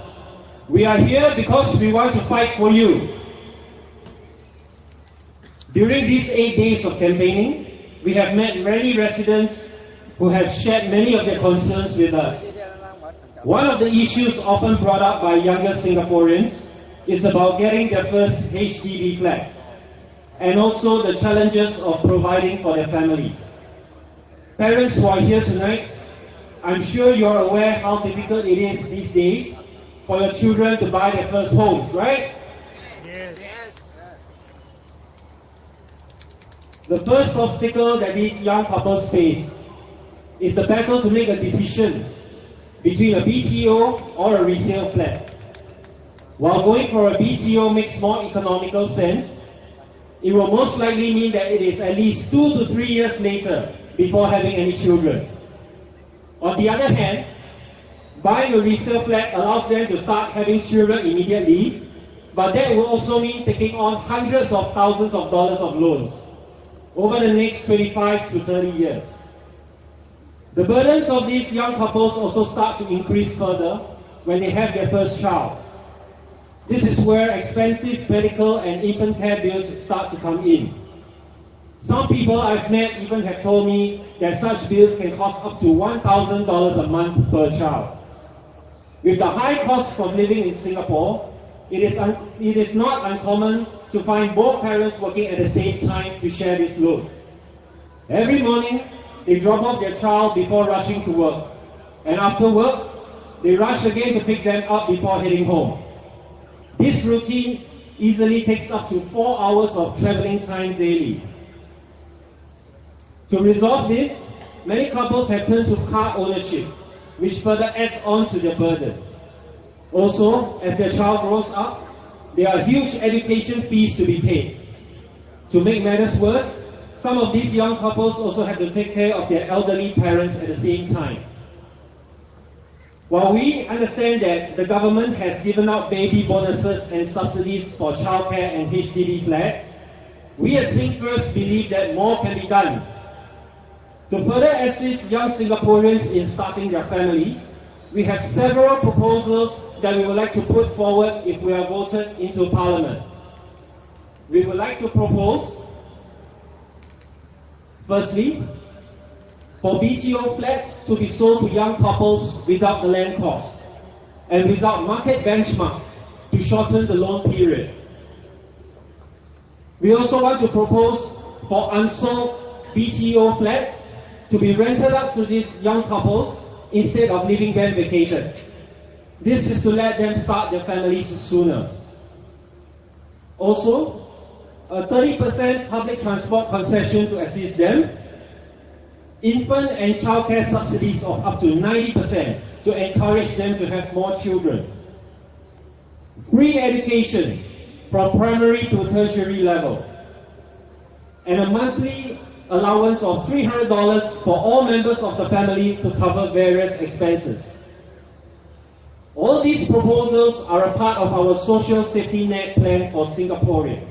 We are here because we want to fight for you. During these 8 days of campaigning, we have met many residents who have shared many of their concerns with us. One of the issues often brought up by younger Singaporeans is about getting their first HDB flat, and also the challenges of providing for their families. Parents who are here tonight, I'm sure you're aware how difficult it is these days for your children to buy their first homes, right? Yes. The first obstacle that these young couples face is the battle to make a decision between a BTO or a resale flat. While going for a BTO makes more economical sense, it will most likely mean that it is at least 2 to 3 years later before having any children. On the other hand, buying a resale flat allows them to start having children immediately, but that will also mean taking on hundreds of thousands of dollars of loans over the next 25 to 30 years. The burdens of these young couples also start to increase further when they have their first child. This is where expensive medical and infant care bills start to come in. Some people I've met even have told me that such bills can cost up to $1,000 a month per child. With the high costs of living in Singapore, it is not uncommon to find both parents working at the same time to share this load. Every morning, they drop off their child before rushing to work, and after work, they rush again to pick them up before heading home. This routine easily takes up to 4 hours of traveling time daily. To resolve this, many couples have turned to car ownership, which further adds on to their burden. Also, as their child grows up, there are huge education fees to be paid. To make matters worse, some of these young couples also have to take care of their elderly parents at the same time. While we understand that the government has given out baby bonuses and subsidies for childcare and HDB flats, We at SINGFIRST believe that more can be done. To further assist young Singaporeans in starting their families, we have several proposals that we would like to put forward if we are voted into Parliament. We would like to propose, firstly, for BTO flats to be sold to young couples without the land cost and without market benchmark to shorten the loan period. We also want to propose for unsold BTO flats to be rented out to these young couples instead of leaving them vacant. This is to let them start their families sooner. Also, a 30% public transport concession to assist them, infant and childcare subsidies of up to 90% to encourage them to have more children, free education from primary to tertiary level, and a monthly allowance of $300 for all members of the family to cover various expenses. All these proposals are a part of our social safety net plan for Singaporeans.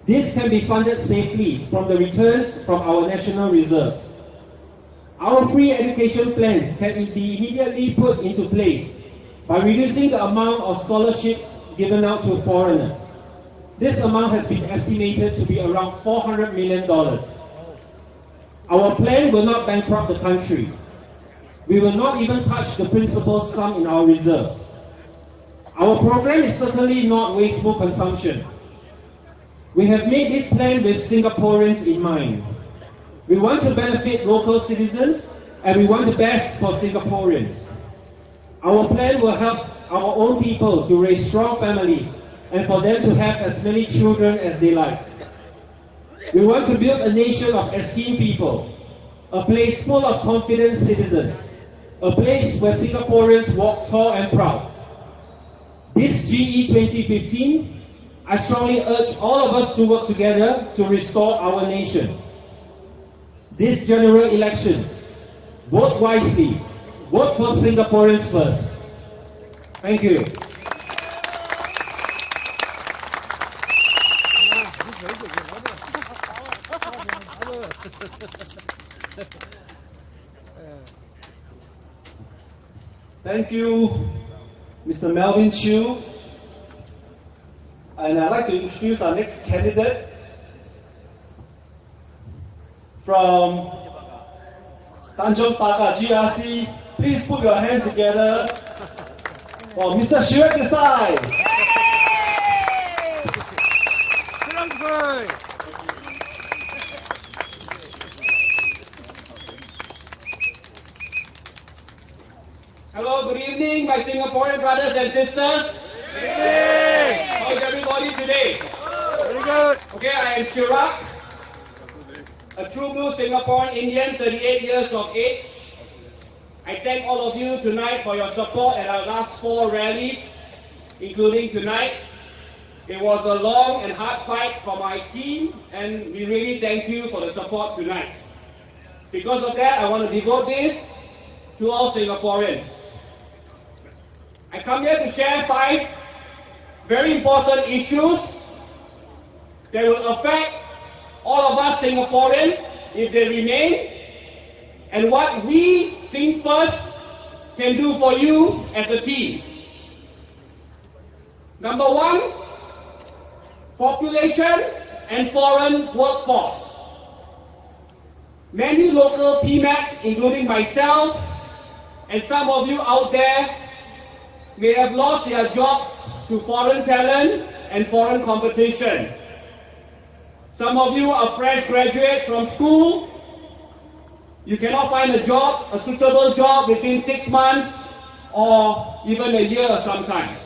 This can be funded safely from the returns from our national reserves. Our free education plans can be immediately put into place by reducing the amount of scholarships given out to foreigners. This amount has been estimated to be around $400 million. Our plan will not bankrupt the country. We will not even touch the principal sum in our reserves. Our program is certainly not wasteful consumption. We have made this plan with Singaporeans in mind. We want to benefit local citizens and we want the best for Singaporeans. Our plan will help our own people to raise strong families and for them to have as many children as they like. We want to build a nation of esteemed people, a place full of confident citizens, a place where Singaporeans walk tall and proud. This GE2015, I strongly urge all of us to work together to restore our nation. This general elections, vote wisely, vote for Singaporeans first. Thank you. Thank you, Mr. Melvin Chew. And I'd like to introduce our next candidate from Tanjong Pagar, GRC. Please put your hands together for Mr. Desai. Hello, good evening, my Singaporean brothers and sisters. How's everybody today? Very good. Okay, I am Shirak, a true blue Singaporean Indian, 38 years of age. I thank all of you tonight for your support at our last 4 rallies, including tonight. It was a long and hard fight for my team, and we really thank you for the support tonight. Because of that, I want to devote this to all Singaporeans. I come here to share 5 very important issues that will affect all of us Singaporeans if they remain, and what we SINGFIRST can do for you as a team. Number 1, population and foreign workforce. Many local PMATs, including myself and some of you out there, may have lost their jobs to foreign talent and foreign competition. Some of you are fresh graduates from school. You cannot find a job, a suitable job within 6 months or even a year sometimes.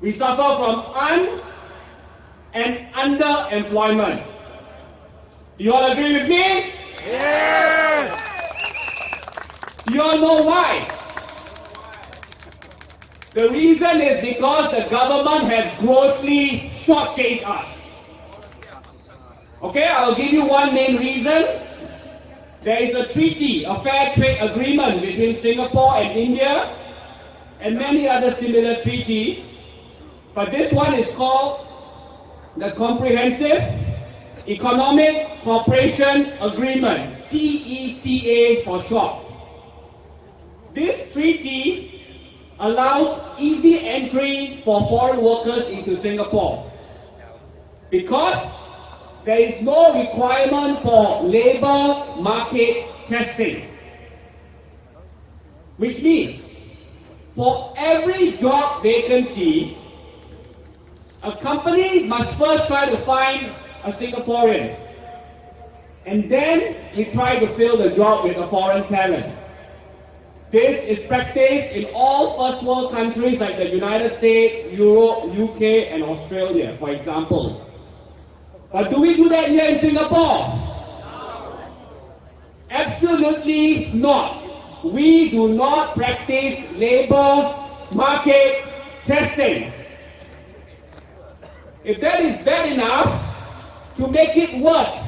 We suffer from and underemployment. You all agree with me? Yes! You all know why? The reason is because the government has grossly shortchanged us. Okay, I'll give you one main reason. There is a treaty, a fair trade agreement between Singapore and India and many other similar treaties. But this one is called the Comprehensive Economic Cooperation Agreement, CECA for short. This treaty allows easy entry for foreign workers into Singapore because there is no requirement for labour market testing, which means for every job vacancy, a company must first try to find a Singaporean, and then we try to fill the job with a foreign talent. This is practiced in all first world countries like the United States, Europe, UK and Australia, for example. But do we do that here in Singapore? Absolutely not. We do not practice labour market testing. If that is bad enough, to make it worse,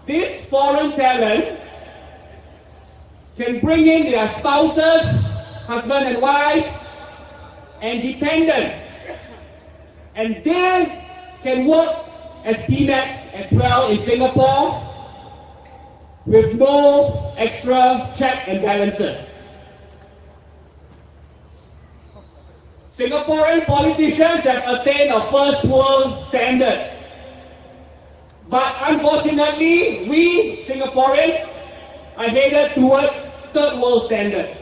this foreign talent can bring in their spouses, husband and wives, and dependents, and they can work as PMAX as well in Singapore with no extra check and balances. Singaporean politicians have attained a first world standard. But unfortunately, we Singaporeans are headed towards third world standards.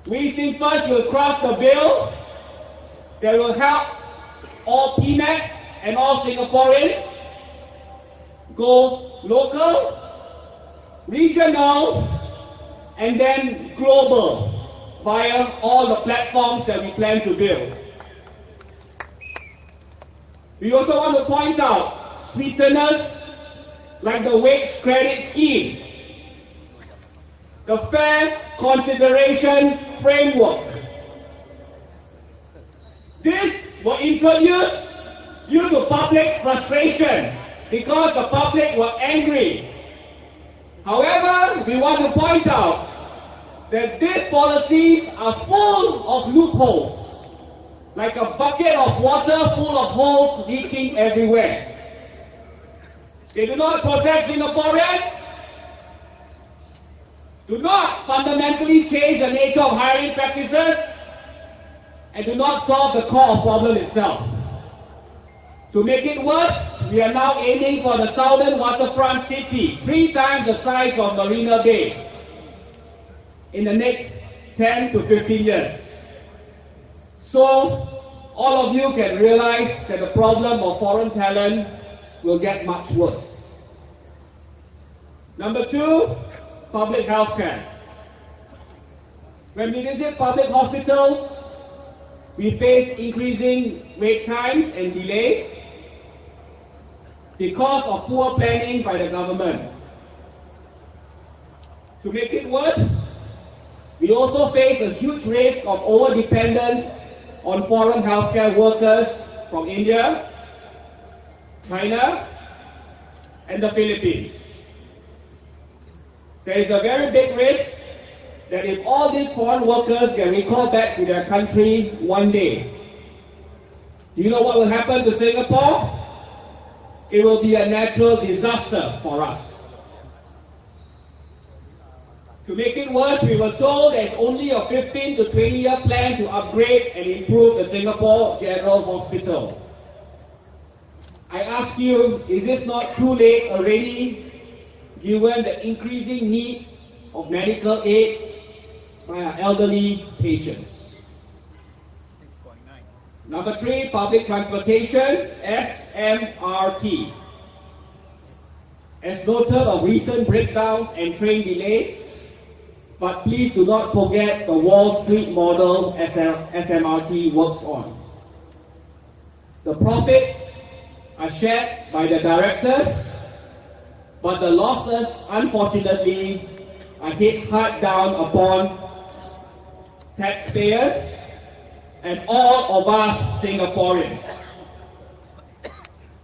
We SINGFIRST will craft a bill that will help all PMAX and all Singaporeans go local, regional, and then global via all the platforms that we plan to build. We also want to point out sweeteners like the wage credit scheme, the fair consideration framework. This will introduce due to public frustration because the public were angry. However, we want to point out that these policies are full of loopholes, like a bucket of water full of holes leaking everywhere. They do not protect Singaporeans, do not fundamentally change the nature of hiring practices, and do not solve the core of problem itself. To make it worse, we are now aiming for the southern waterfront city, 3 times the size of Marina Bay, in the next 10 to 15 years. So, all of you can realize that the problem of foreign talent will get much worse. Number 2, public health care. When we visit public hospitals, we face increasing wait times and delays because of poor planning by the government. To make it worse, we also face a huge risk of over-dependence on foreign healthcare workers from India, China, and the Philippines. There is a very big risk that if all these foreign workers get recalled back to their country one day, do you know what will happen to Singapore? It will be a natural disaster for us. To make it worse, we were told there's only a 15 to 20-year plan to upgrade and improve the Singapore General Hospital. I ask you, is this not too late already, given the increasing need of medical aid by our elderly patients? Number 3, public transportation, SMRT. As noted of recent breakdowns and train delays, but please do not forget the Wall Street model SMRT works on. The profits are shared by the directors, but the losses, unfortunately, are hit hard down upon taxpayers and all of us Singaporeans.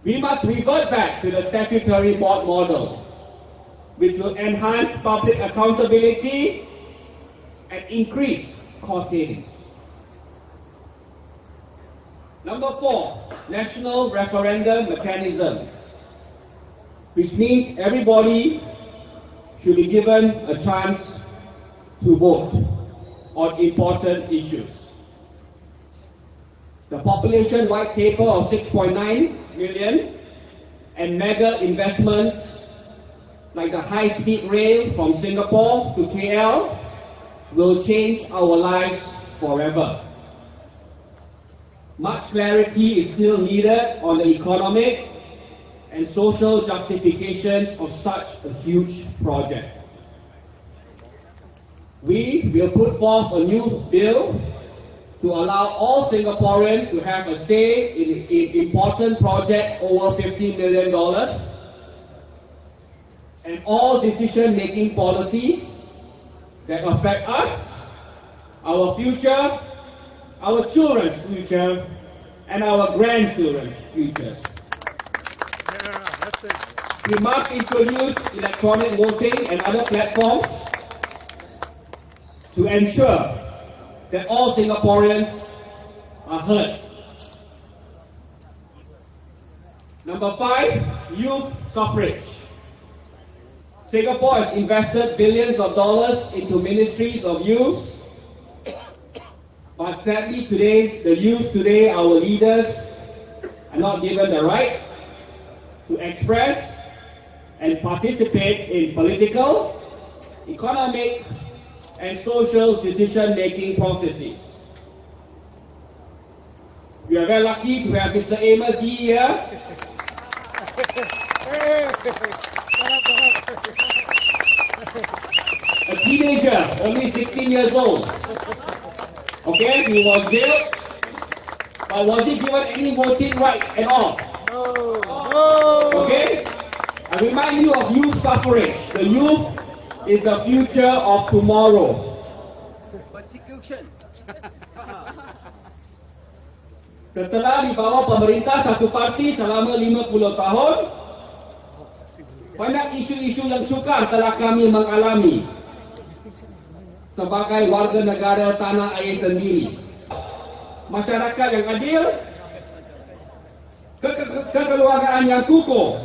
We must revert back to the statutory board model, which will enhance public accountability and increase cost savings. Number 4, national referendum mechanism, which means everybody should be given a chance to vote on important issues. The population white paper of 6.9 million and mega investments like the high-speed rail from Singapore to KL will change our lives forever. Much clarity is still needed on the economic and social justifications of such a huge project. We will put forth a new bill to allow all Singaporeans to have a say in important projects over $50 million and all decision-making policies that affect us, our future, our children's future, and our grandchildren's future. We must introduce electronic voting and other platforms to ensure that all Singaporeans are heard. Number 5, youth suffrage. Singapore has invested billions of dollars into ministries of youth, but sadly today, the youth today, our leaders, are not given the right to express and participate in political, economic, and social decision-making processes. We are very lucky to have Mr. Amos Yee here. A teenager, only 16 years old. Okay, he was jailed, but was he given any voting right at all? No. Okay? I remind you of youth suffrage. The youth is the future of tomorrow. Persecution. Setelah di bawah pemerintah satu parti selama 50 tahun, banyak isu-isu yang sukar telah kami mengalami sebagai warga negara tanah air sendiri. Masyarakat yang adil, kekeluargaan yang kukuh,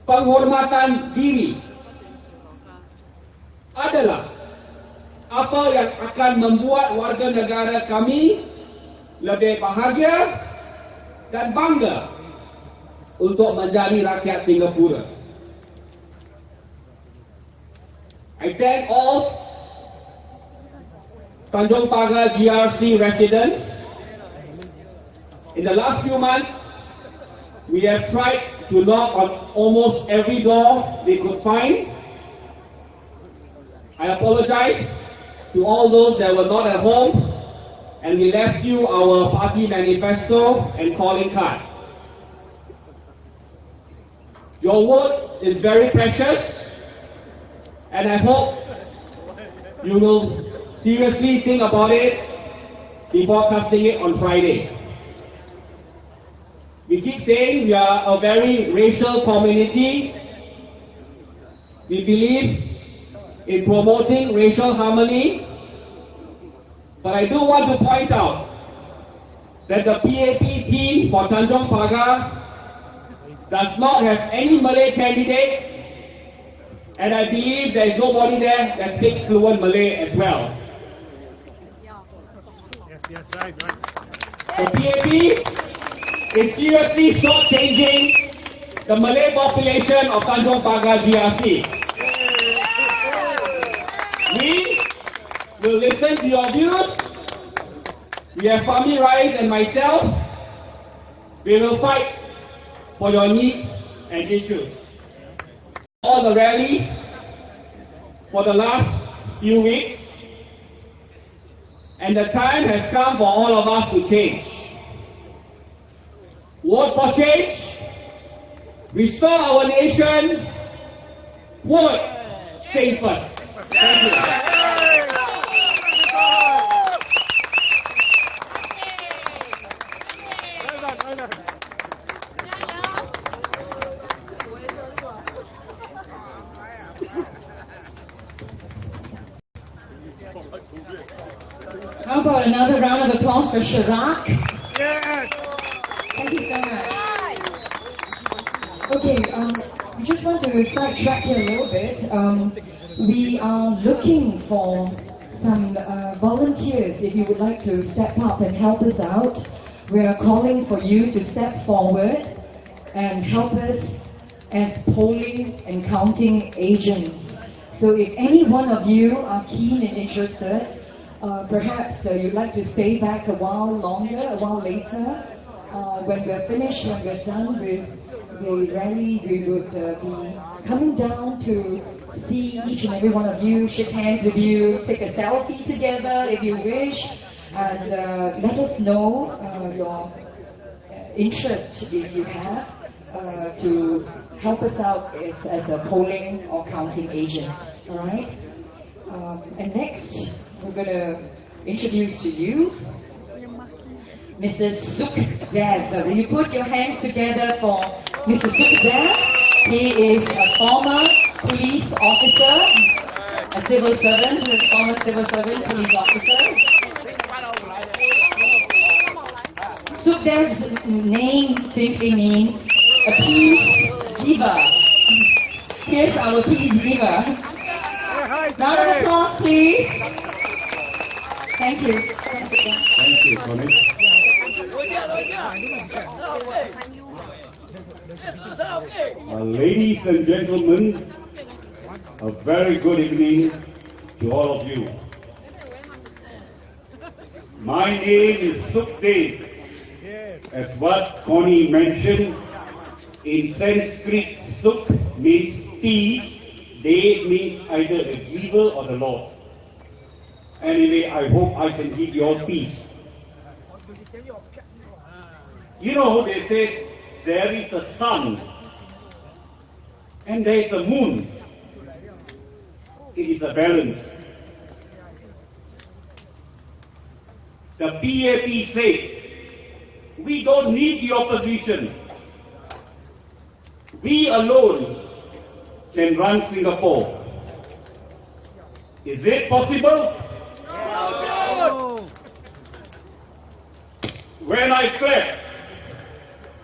penghormatan diri adalah apa yang akan membuat warga negara kami lebih bahagia dan bangga untuk menjadi rakyat Singapura. I thank all Tanjong Pagar GRC residents. In the last few months, we have tried to knock on almost every door we could find. I apologize to all those that were not at home, and we left you our party manifesto and calling card. Your vote is very precious, and I hope you will seriously think about it before casting it on Friday. We keep saying we are a very racial community. We believe in promoting racial harmony. But I do want to point out that the PAP team for Tanjong Pagar does not have any Malay candidate, and I believe there is nobody there that speaks fluent Malay as well. Yes, right. The PAP is seriously shortchanging the Malay population of Tanjong Pagar GRC. We will listen to your views. We have Fahmi Rais and myself. We will fight for your needs and issues. All the rallies for the last few weeks, and the time has come for all of us to change. Vote for change. Restore our nation. Vote SINGFIRST. Thank you. How about another round of applause for Shirak. Yes! Thank you so much. Okay, we just want to sidetrack here a little bit. We are looking for some volunteers if you would like to step up and help us out. We are calling for you to step forward and help us as polling and counting agents. So if any one of you are keen and interested, perhaps you'd like to stay back a while longer, a while later. When we're finished, when we're done with the rally, we would be coming down to see each and every one of you, shake hands with you, take a selfie together if you wish, and let us know your interest if you have to help us out as a polling or counting agent. All right? And next, we're going to introduce to you Mr. Sukhdev. Will you put your hands together for Mr. Sukhdev? He is a former police officer, a civil servant, who is former civil servant, police officer. Sukhdev's name simply means a peace giver. Here's our peace giver. Round of applause, please. Thank you. Thank you, Tony. Ladies and gentlemen, a very good evening to all of you. My name is Sukhdev. As what Connie mentioned, in Sanskrit, Sukh means peace, Dev means either the giver or the Lord. Anyway, I hope I can give you all peace. You know, they say there is a sun and there is a moon. It is a balance. The PAP said, we don't need the opposition. We alone can run Singapore. Is it possible? No. When I said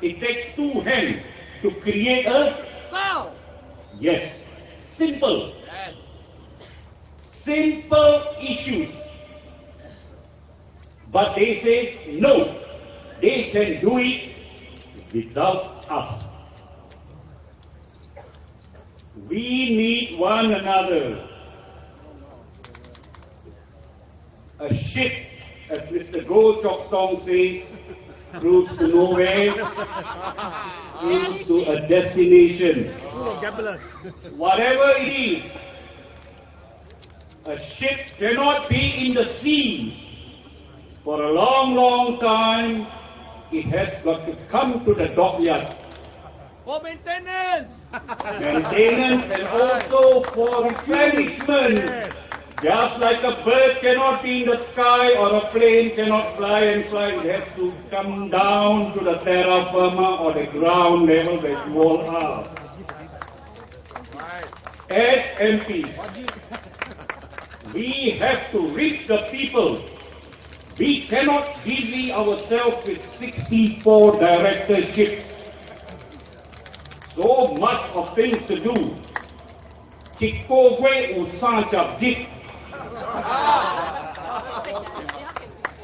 it takes two hands to create a sound. Yes, simple. Simple issues. But they say no, they can do it without us. We need one another. A ship, as Mr. Goh Chok Tong says, cruise to nowhere, cruise to a destination. Whatever it is, a ship cannot be in the sea for a long, long time. It has got to come to the dockyard. For maintenance! Maintenance and also for replenishment. Just like a bird cannot be in the sky or a plane cannot fly and fly, it has to come down to the terra firma or the ground level where you all are. As MPs, we have to reach the people. We cannot busy ourselves with 64 directorships. So much of things to do. Cikko gue usah jabjit.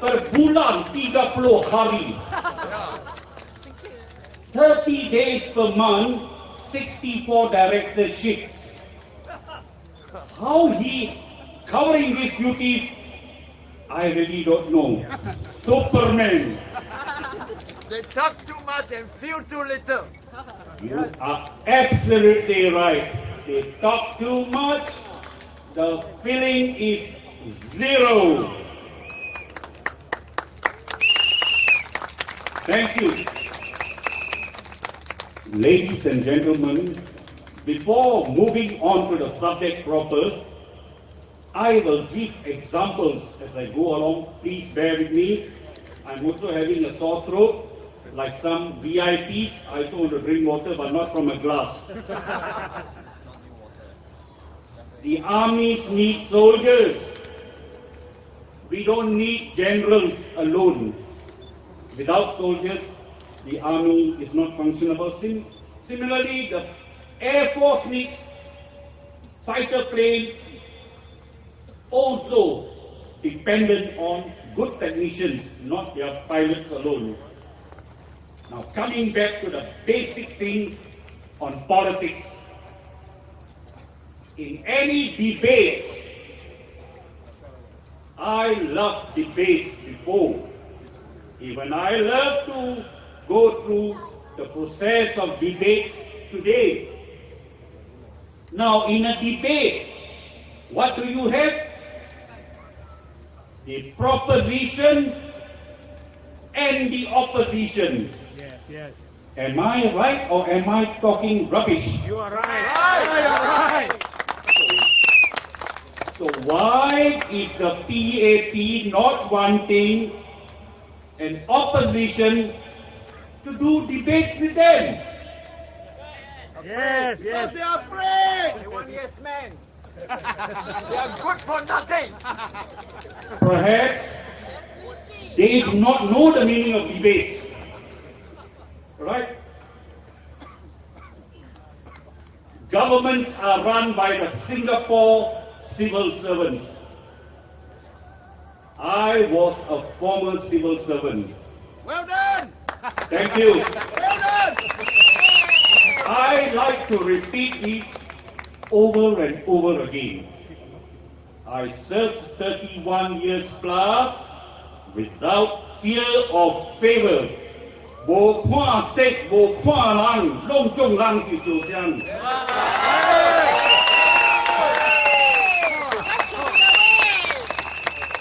Per bulan 30 hari. 30 days per month, 64 directorships. How he is covering these duties, I really don't know. Superman. They talk too much and feel too little. You are absolutely right. They talk too much. The feeling is zero. Thank you. Ladies and gentlemen, before moving on to the subject proper, I will give examples as I go along. Please bear with me. I'm also having a sore throat. Like some VIPs, I also want to drink water, but not from a glass. The armies need soldiers. We don't need generals alone. Without soldiers, the army is not functionable. Similarly, the Air Force needs fighter planes, also dependent on good technicians, not their pilots alone. Now, coming back to the basic thing on politics. In any debate, I love debates before. Even I love to go through the process of debate today. Now, in a debate, what do you have? The proposition and the opposition. Yes, yes. Am I right or am I talking rubbish? You are right. You are right. So why is the PAP not wanting an opposition to do debates with them? Yes, yes. Because they are afraid. They want yes men. They are good for nothing. Perhaps they do not know the meaning of debate. Right? Governments are run by the Singapore civil servants. I was a former civil servant. Well done. Thank you. Well done. I like to repeat it over and over again. I served 31 years plus without fear of favor. 无看色，无看人，拢众人是首相。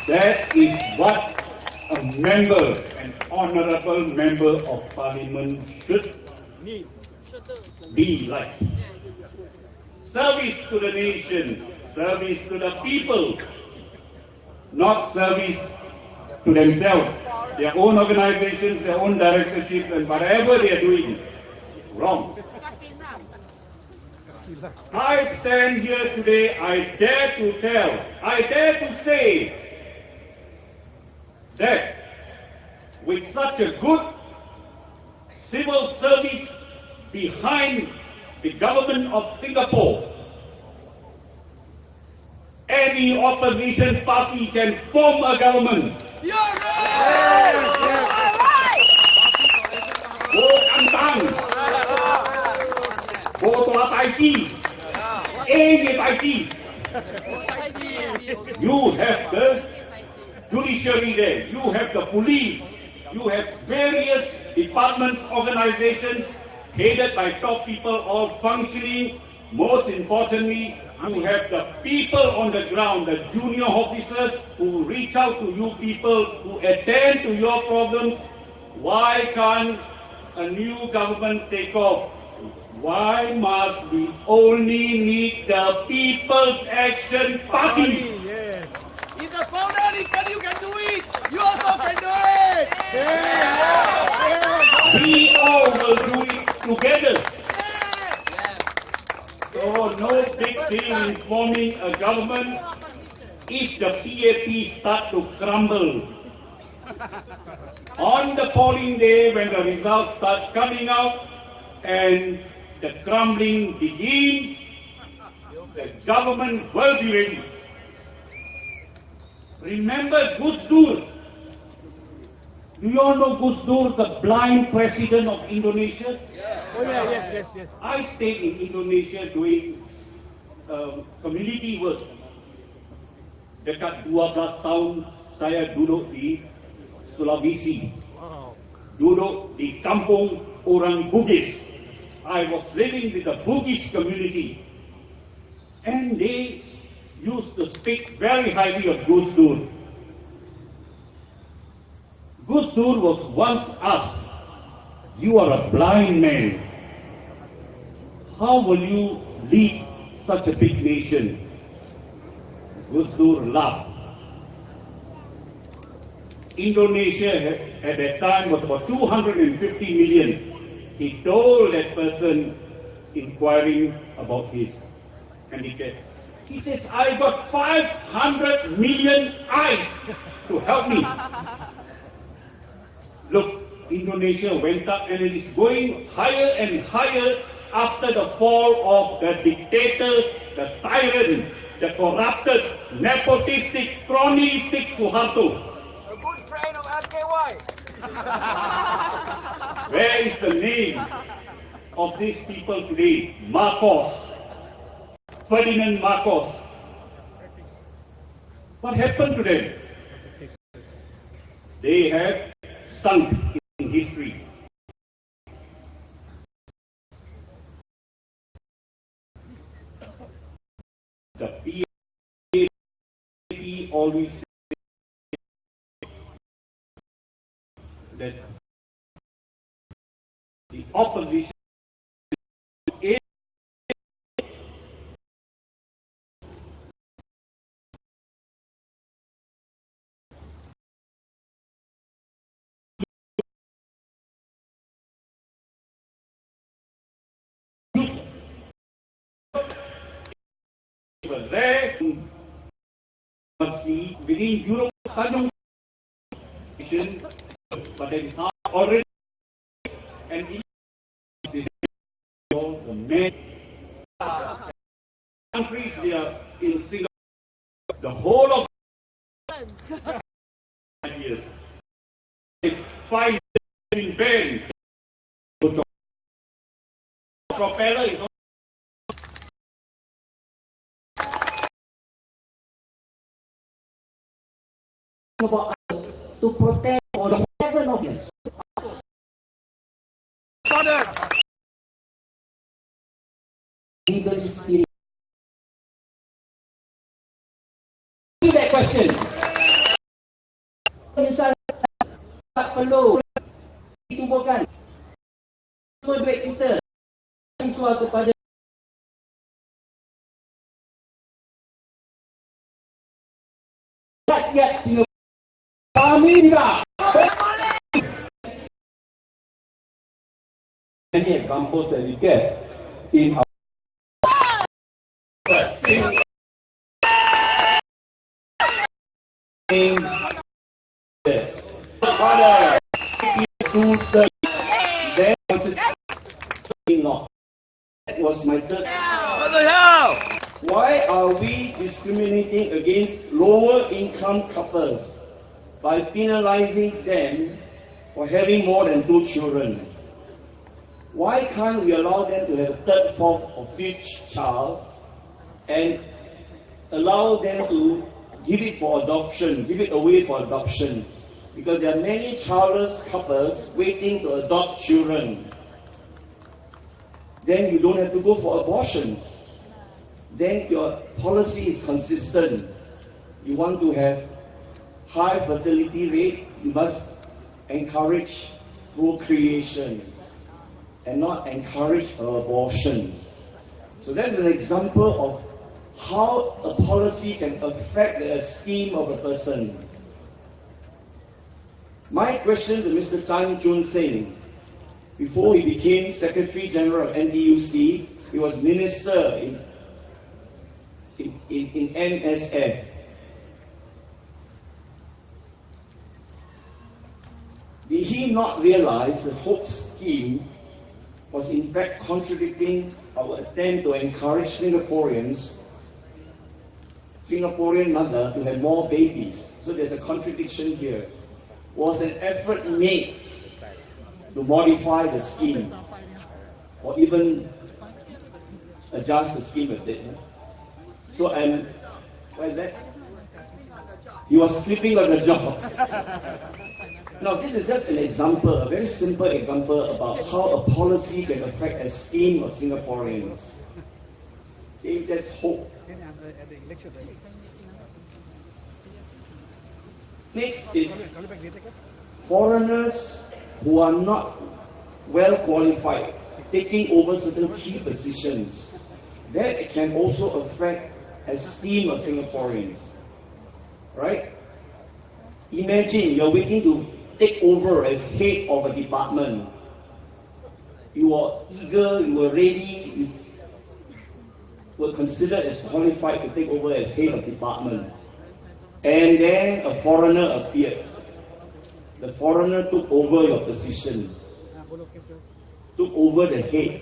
That is what a member, an honorable member of parliament should be like. Service to the nation, service to the people, not service to themselves, their own organizations, their own directorships, and whatever they are doing. Wrong. I stand here today, I dare to say that with such a good civil service behind the government of Singapore, any opposition party can form a government. You're right! Vô ăn tăng, vô tòa tài chi, về tài chi. You have the judiciary there, you have the police, you have various departments, organizations headed by top people all functioning. Most importantly, you have the people on the ground, the junior officers who reach out to you people, who attend to your problems. Why can't a new government take off? Why must we only need the People's Action Party? Yes. If the founder you can do it, you also can do it. We all will do it together. So no big deal in forming a government if the PAP start to crumble. On the polling day, when the results start coming out and the crumbling begins, the government will be ready. Remember Gus Dur. Do you all know Gus Dur, the blind president of Indonesia? Oh yeah, yes. I stayed in Indonesia doing community work. Dekat 12 tahun saya duduk di Sulawesi. Duduk di kampung orang Bugis. I was living with the Bugis community. And they used to speak very highly of Gus Dur. Gus Dur was once asked, "You are a blind man. How will you lead such a big nation?" Gus Dur laughed. Indonesia at that time was about 250 million. He told that person inquiring about his handicap, He says, I got 500 million eyes to help me. Look, Indonesia went up and it is going higher and higher after the fall of the dictator, the tyrant, the corrupted, nepotistic, cronyistic Suharto. A good friend of RKY. Where is the name of these people today? Marcos. Ferdinand Marcos. What happened to them? They have sunk in history. The PAP always says that the opposition is there must be within Europe, TANJONG, but that is not already, and the many countries they are in Singapore, the whole of years, 5 years in banned. Propeller is about to protect or the heaven of this. Legal spirit. That question. Misalnya tak perlu ditubuhkan semua duit kita siswa kepada rakyat Singapura. Kami tidak. Many examples that we get in our that was my third. What the hell? Why are we discriminating against lower income couples by penalizing them for having more than 2 children? Why can't we allow them to have a third, fourth or fifth child and allow them to give it for adoption, give it away for adoption? Because there are many childless couples waiting to adopt children. Then you don't have to go for abortion. Then your policy is consistent. You want to have high fertility rate, you must encourage procreation and not encourage abortion. So that's an example of how a policy can affect the esteem of a person. My question to Mr. Chan Chun Sing, before he became Secretary General of NTUC, he was Minister in NSF. Did he not realize the Hope scheme was in fact contradicting our attempt to encourage Singaporean mother to have more babies? So there's a contradiction here. Was an effort made to modify the scheme or even adjust the scheme a bit? So what is that? He was sleeping on the job. Now this is just an example, a very simple example about how a policy can affect the esteem of Singaporeans. If there's hope. Next is foreigners who are not well qualified taking over certain key positions. That can also affect esteem of Singaporeans. Right? Imagine you're waiting to take over as head of a department. You are eager, you are ready, were considered as qualified to take over as head of department. And then a foreigner appeared. The foreigner took over your position, took over the head.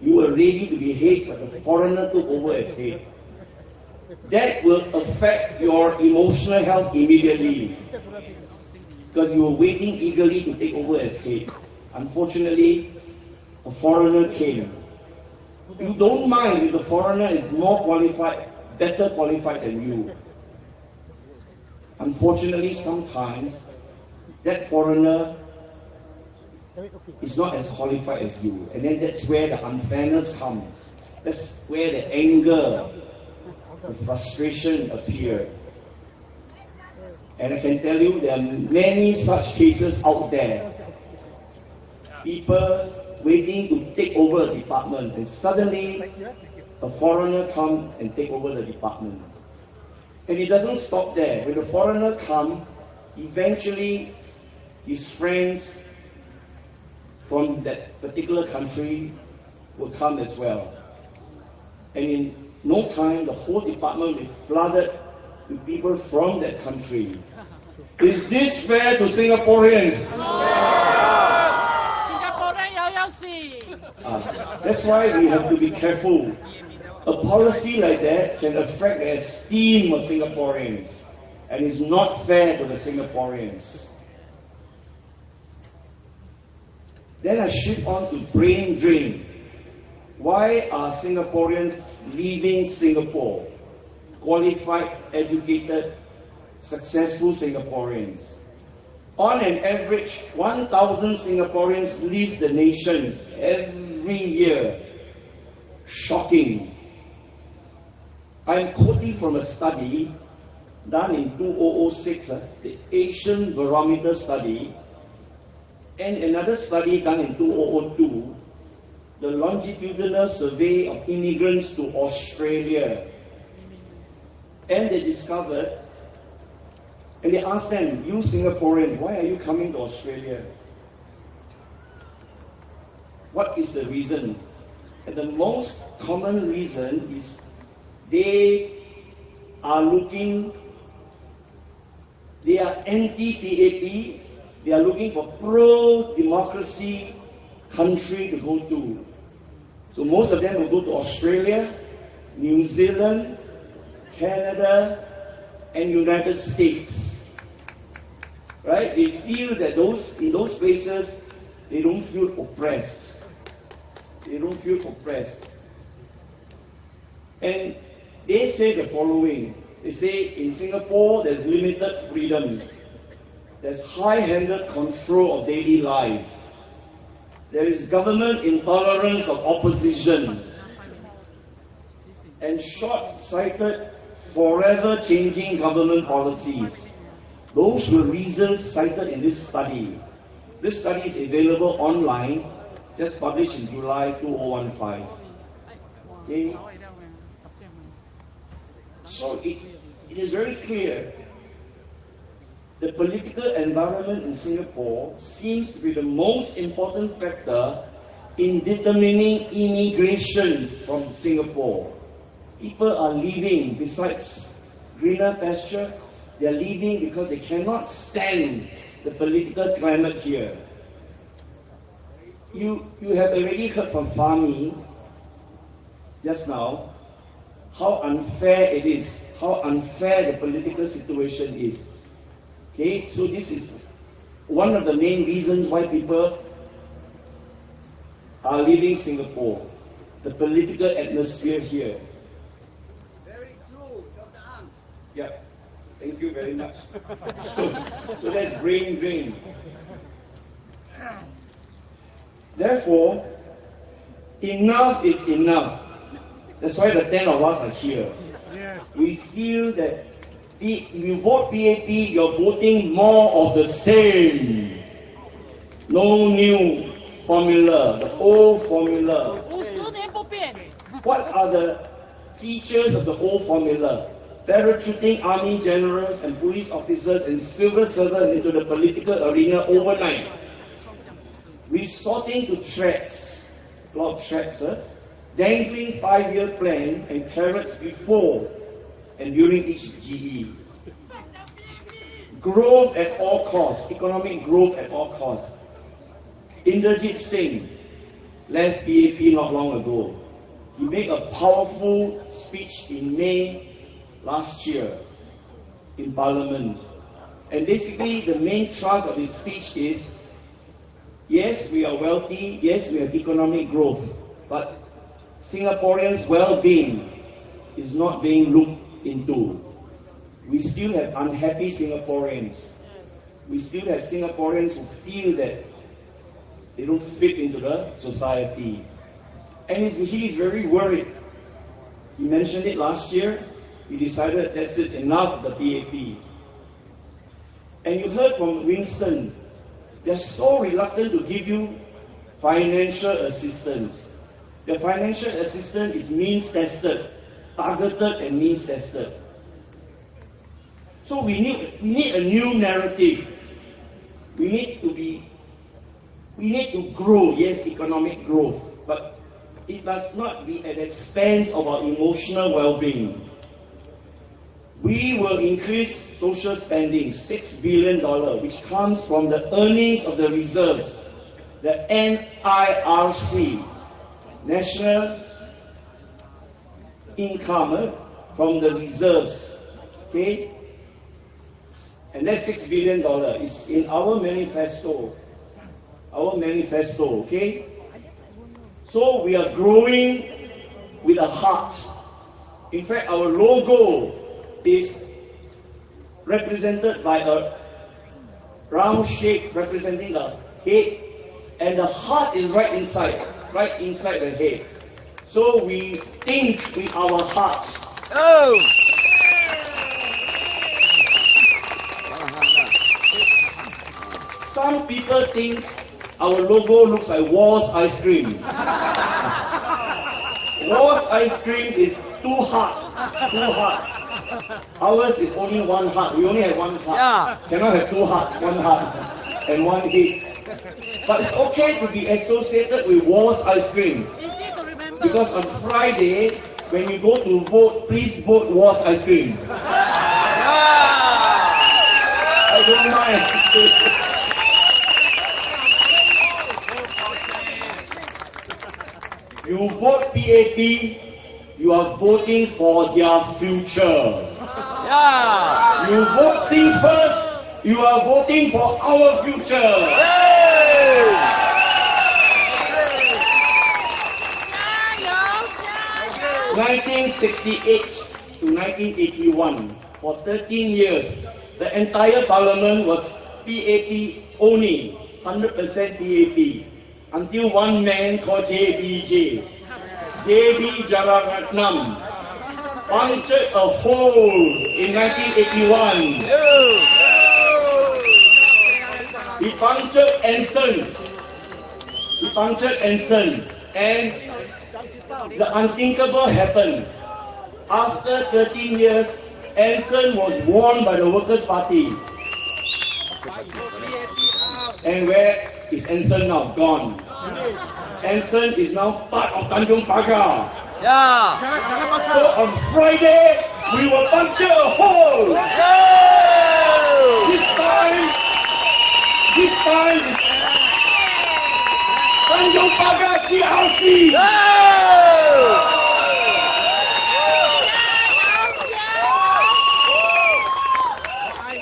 You were ready to be head, but the foreigner took over as head. That will affect your emotional health immediately, because you were waiting eagerly to take over as head. Unfortunately, a foreigner came. You don't mind if the foreigner is more qualified, better qualified than you. Unfortunately, sometimes that foreigner is not as qualified as you. And then that's where the unfairness comes. That's where the anger, the frustration appear. And I can tell you there are many such cases out there. People waiting to take over a department, and suddenly a foreigner comes and take over the department. And it doesn't stop there. When the foreigner comes, eventually his friends from that particular country will come as well. And in no time, the whole department will be flooded with people from that country. Is this fair to Singaporeans? That's why we have to be careful. A policy like that can affect the esteem of Singaporeans, and is not fair to the Singaporeans. Then I shift on to brain drain. Why are Singaporeans leaving Singapore? Qualified, educated, successful Singaporeans. On an average, 1,000 Singaporeans leave the nation every year. Shocking. I'm quoting from a study done in 2006, the Asian Barometer study, and another study done in 2002, the longitudinal survey of immigrants to Australia. And they discovered, and they asked them, you Singaporeans, why are you coming to Australia? What is the reason? And the most common reason is they are anti-PAP, they are looking for pro-democracy country to go to. So most of them will go to Australia, New Zealand, Canada, and United States. Right? They feel that in those places, they don't feel oppressed. They don't feel oppressed. And they say the following. They say in Singapore there's limited freedom. There's high-handed control of daily life. There is government intolerance of opposition. And short-sighted, forever changing government policies. Those were reasons cited in this study. This study is available online, just published in July 2015. Okay? So it is very clear the political environment in Singapore seems to be the most important factor in determining immigration from Singapore. People are leaving, besides greener pasture, they are leaving because they cannot stand the political climate here. You have already heard from Fahmi just now how unfair it is, how unfair the political situation is. Okay, so this is one of the main reasons why people are leaving Singapore, the political atmosphere here. Very true, Dr. Ang. Yeah, thank you very much. So that's brain drain. Therefore, enough is enough. That's why the 10 of us are here. We feel that if you vote PAP, you're voting more of the same. No new formula, the old formula. What are the features of the old formula? Parachuting army generals and police officers and civil servants into the political arena overnight. Resorting to threats, a lot of threats, dangling 5-year plan and carrots before and during each GE. Growth at all costs, economic growth at all costs. Inderjit Singh left PAP not long ago. He made a powerful speech in May last year in Parliament. And basically the main thrust of his speech is, yes, we are wealthy, yes, we have economic growth, but Singaporeans' well-being is not being looked into. We still have unhappy Singaporeans. We still have Singaporeans who feel that they don't fit into the society. And he is very worried. He mentioned it last year. He decided that's it, enough of the PAP. And you heard from Winston, they're so reluctant to give you financial assistance. The financial assistance is means-tested, targeted and means-tested. So we need a new narrative. We need to grow, yes, economic growth, but it must not be at the expense of our emotional well-being. We will increase social spending, $6 billion, which comes from the earnings of the reserves, the NIRC, National Income from the reserves, okay? And that $6 billion is in our manifesto. Our manifesto, okay? So we are growing with a heart. In fact, our logo is represented by a round shape representing the head, and the heart is right inside the head. So we think with our hearts. Oh! Some people think our logo looks like Wall's ice cream. Wall's ice cream is too hard. Ours is only one heart. We only have one heart. Yeah. Cannot have two hearts, one heart and one head. But it's okay to be associated with Wall's ice cream. Because on Friday, when you go to vote, please vote Wall's ice cream. I don't mind. You vote PAP, you are voting for their future. Yeah. You vote SINGFIRST, you are voting for our future. Yay. 1968 to 1981, for 13 years, the entire parliament was PAP only, 100% PAP. Until one man called JB Jararatnam, punctured a hole in 1981. He punctured Anson. And the unthinkable happened. After 13 years, Anson was won by the Workers' Party. And where is Anson now? Gone. Anson is now part of Tanjong Pagar. Yeah. So on Friday, we will puncture a hole. This time is Tanjong Pagar GRC.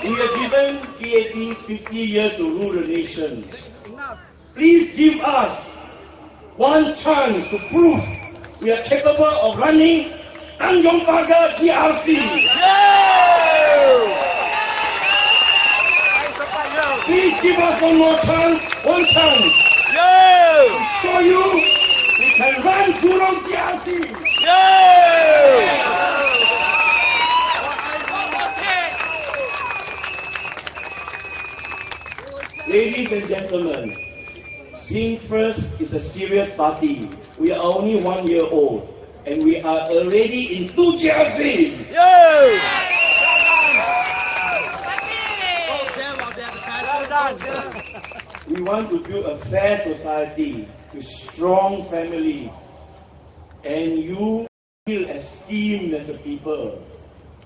We have given PAP 50 years to rule the nation. Please give us one chance to prove we are capable of running Tanjong Pagar GRC. Please give us one more chance, one chance. To show you we can run Jurong GRC. Ladies and gentlemen, SINGFIRST is a serious party. We are only 1 year old, and we are already in 2 GRC. We want to build a fair society with strong families, and you feel esteemed as a people.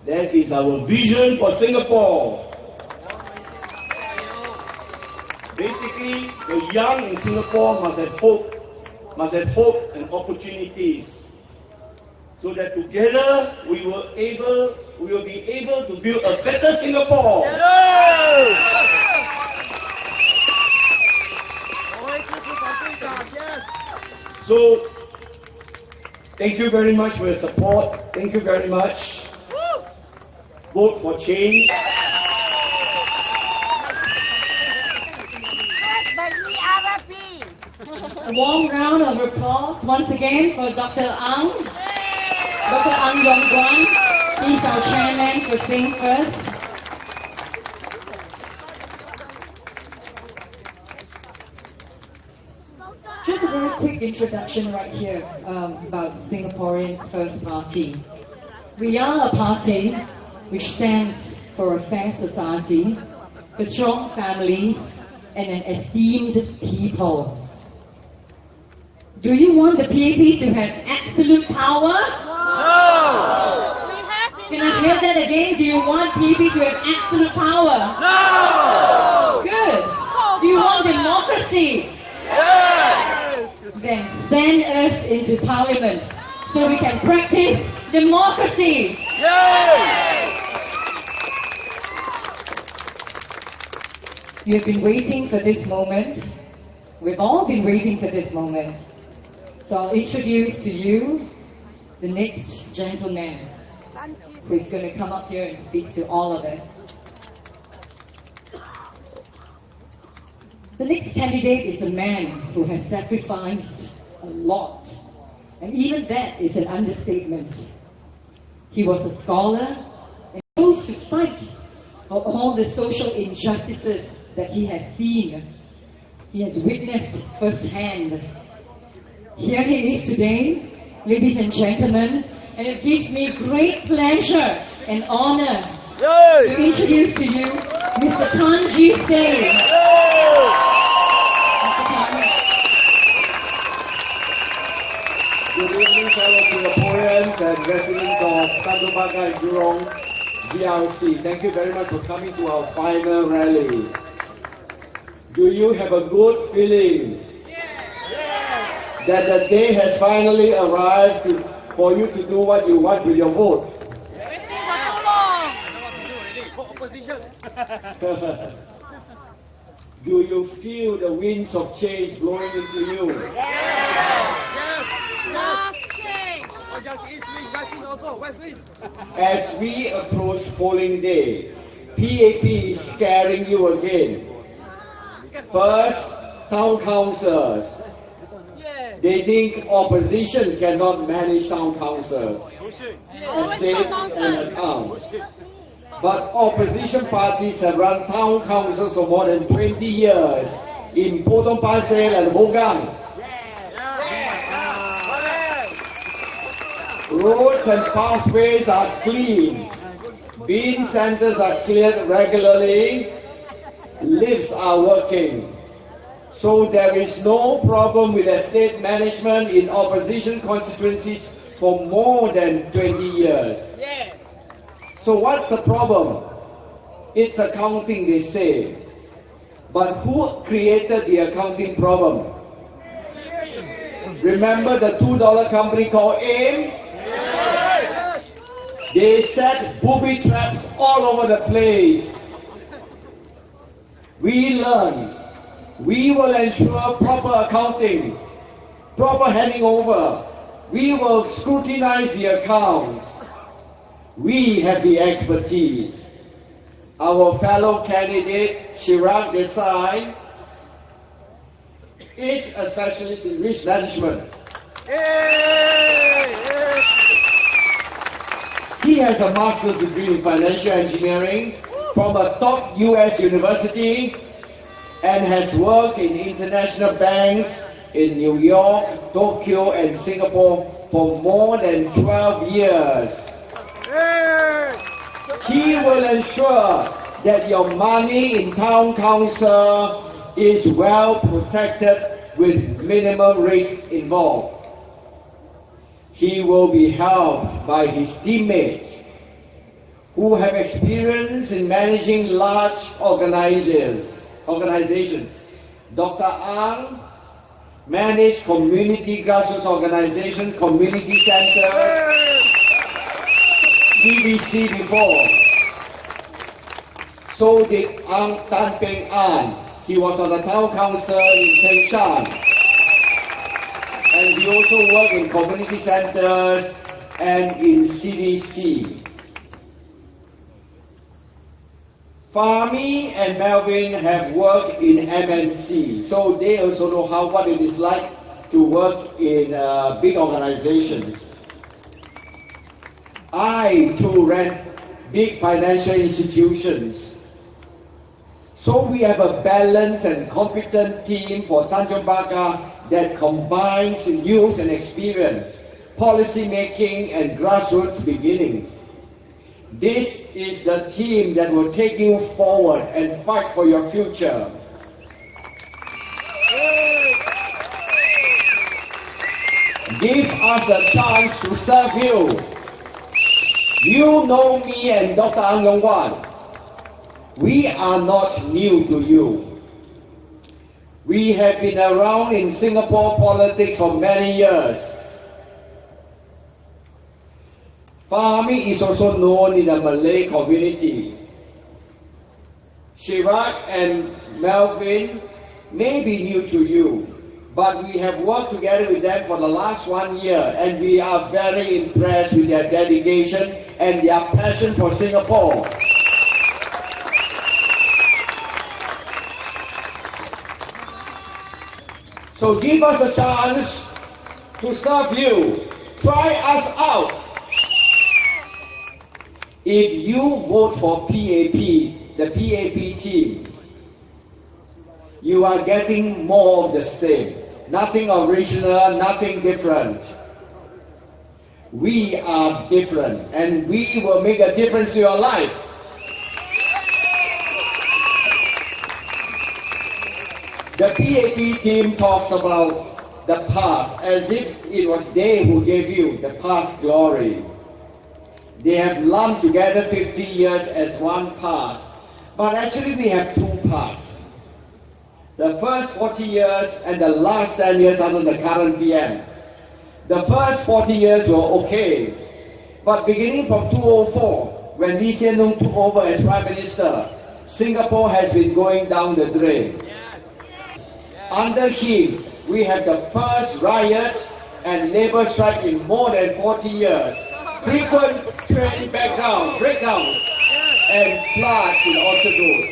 That is our vision for Singapore. Basically, the young in Singapore must have hope and opportunities, so that together we will be able to build a better Singapore. So, thank you very much for your support. Thank you very much. Vote for change. A warm round of applause once again for Dr. Ang. Dr. Ang Yong Guan. He's our chairman for SINGFIRST. Just a very quick introduction right here about Singaporeans First Party. We are a party which stands for a fair society, for strong families, and an esteemed people. Do you want the PAP to have absolute power? No! Can I hear that again? Do you want PAP to have absolute power? No! Good. Do you want democracy? Yes! Then send us into Parliament so we can practice democracy. Yes! You have been waiting for this moment. We've all been waiting for this moment. So I'll introduce to you the next gentleman who's going to come up here and speak to all of us. The next candidate is a man who has sacrificed a lot, and even that is an understatement. He was a scholar and chose to fight for all the social injustices that he has seen. He has witnessed firsthand. Here he is today, ladies and gentlemen, and it gives me great pleasure and honor to introduce to you Mr. Tanji Singh. Good evening, fellow Singaporeans and residents of TANJONG PAGAR and Jurong GRC. Thank you very much for coming to our final rally. Do you have a good feeling that the day has finally arrived for you to do what you want with your vote? Do you feel the winds of change blowing into you? As we approach polling day, PAP is scaring you again. First, town councils. They think opposition cannot manage town councils, estates and accounts. But opposition parties have run town councils for more than 20 years in Potong Pasir and Hougang. Roads and pathways are clean. Bin centers are cleared regularly. Lifts are working. So there is no problem with estate management in opposition constituencies for more than 20 years. So what's the problem? It's accounting, they say. But who created the accounting problem? Remember the $2 company called AIM? They set booby traps all over the place. We learn. We will ensure proper accounting, proper handing over. We will scrutinize the accounts. We have the expertise. Our fellow candidate, Chirag Desai, is a specialist in risk management. He has a master's degree in financial engineering from a top US university and has worked in international banks in New York, Tokyo and Singapore for more than 12 years. He will ensure that your money in town council is well protected with minimum risk involved. he will be helped by his teammates who have experience in managing large organizations. Dr. Ang managed community grassroots organizations, community centers, CBC before. So did Tan Peng An. He was on the town council in Teng Shan. And he also worked in community centers and in CDC. Fahmi and Melvin have worked in MNC, so they also know what it is like to work in big organizations. I too ran big financial institutions. So we have a balanced and competent team for Tanjong Pagar that combines youth and experience, policy making and grassroots beginnings. This is the team that will take you forward and fight for your future. Give us a chance to serve you. You know me and Dr. Ang Yong Wan. We are not new to you. We have been around in Singapore politics for many years. Fahmi is also known in the Malay community. Chirac and Melvin may be new to you, but we have worked together with them for the last 1 year, and we are very impressed with their dedication and their passion for Singapore. So give us a chance to serve you. Try us out. If you vote for PAP, the PAP team, you are getting more of the same. Nothing original, nothing different. We are different, and we will make a difference to your life. The PAP team talks about the past as if it was they who gave you the past glory. They have lumped together 50 years as one past, but actually we have two pasts. The first 40 years and the last 10 years under the current PM. The first 40 years were okay, but beginning from 2004, when Lee Hsien Loong took over as Prime Minister, Singapore has been going down the drain. Under him, we have the first riot and labour strike in more than 40 years. Frequent train breakdowns, and floods in Orchard Road.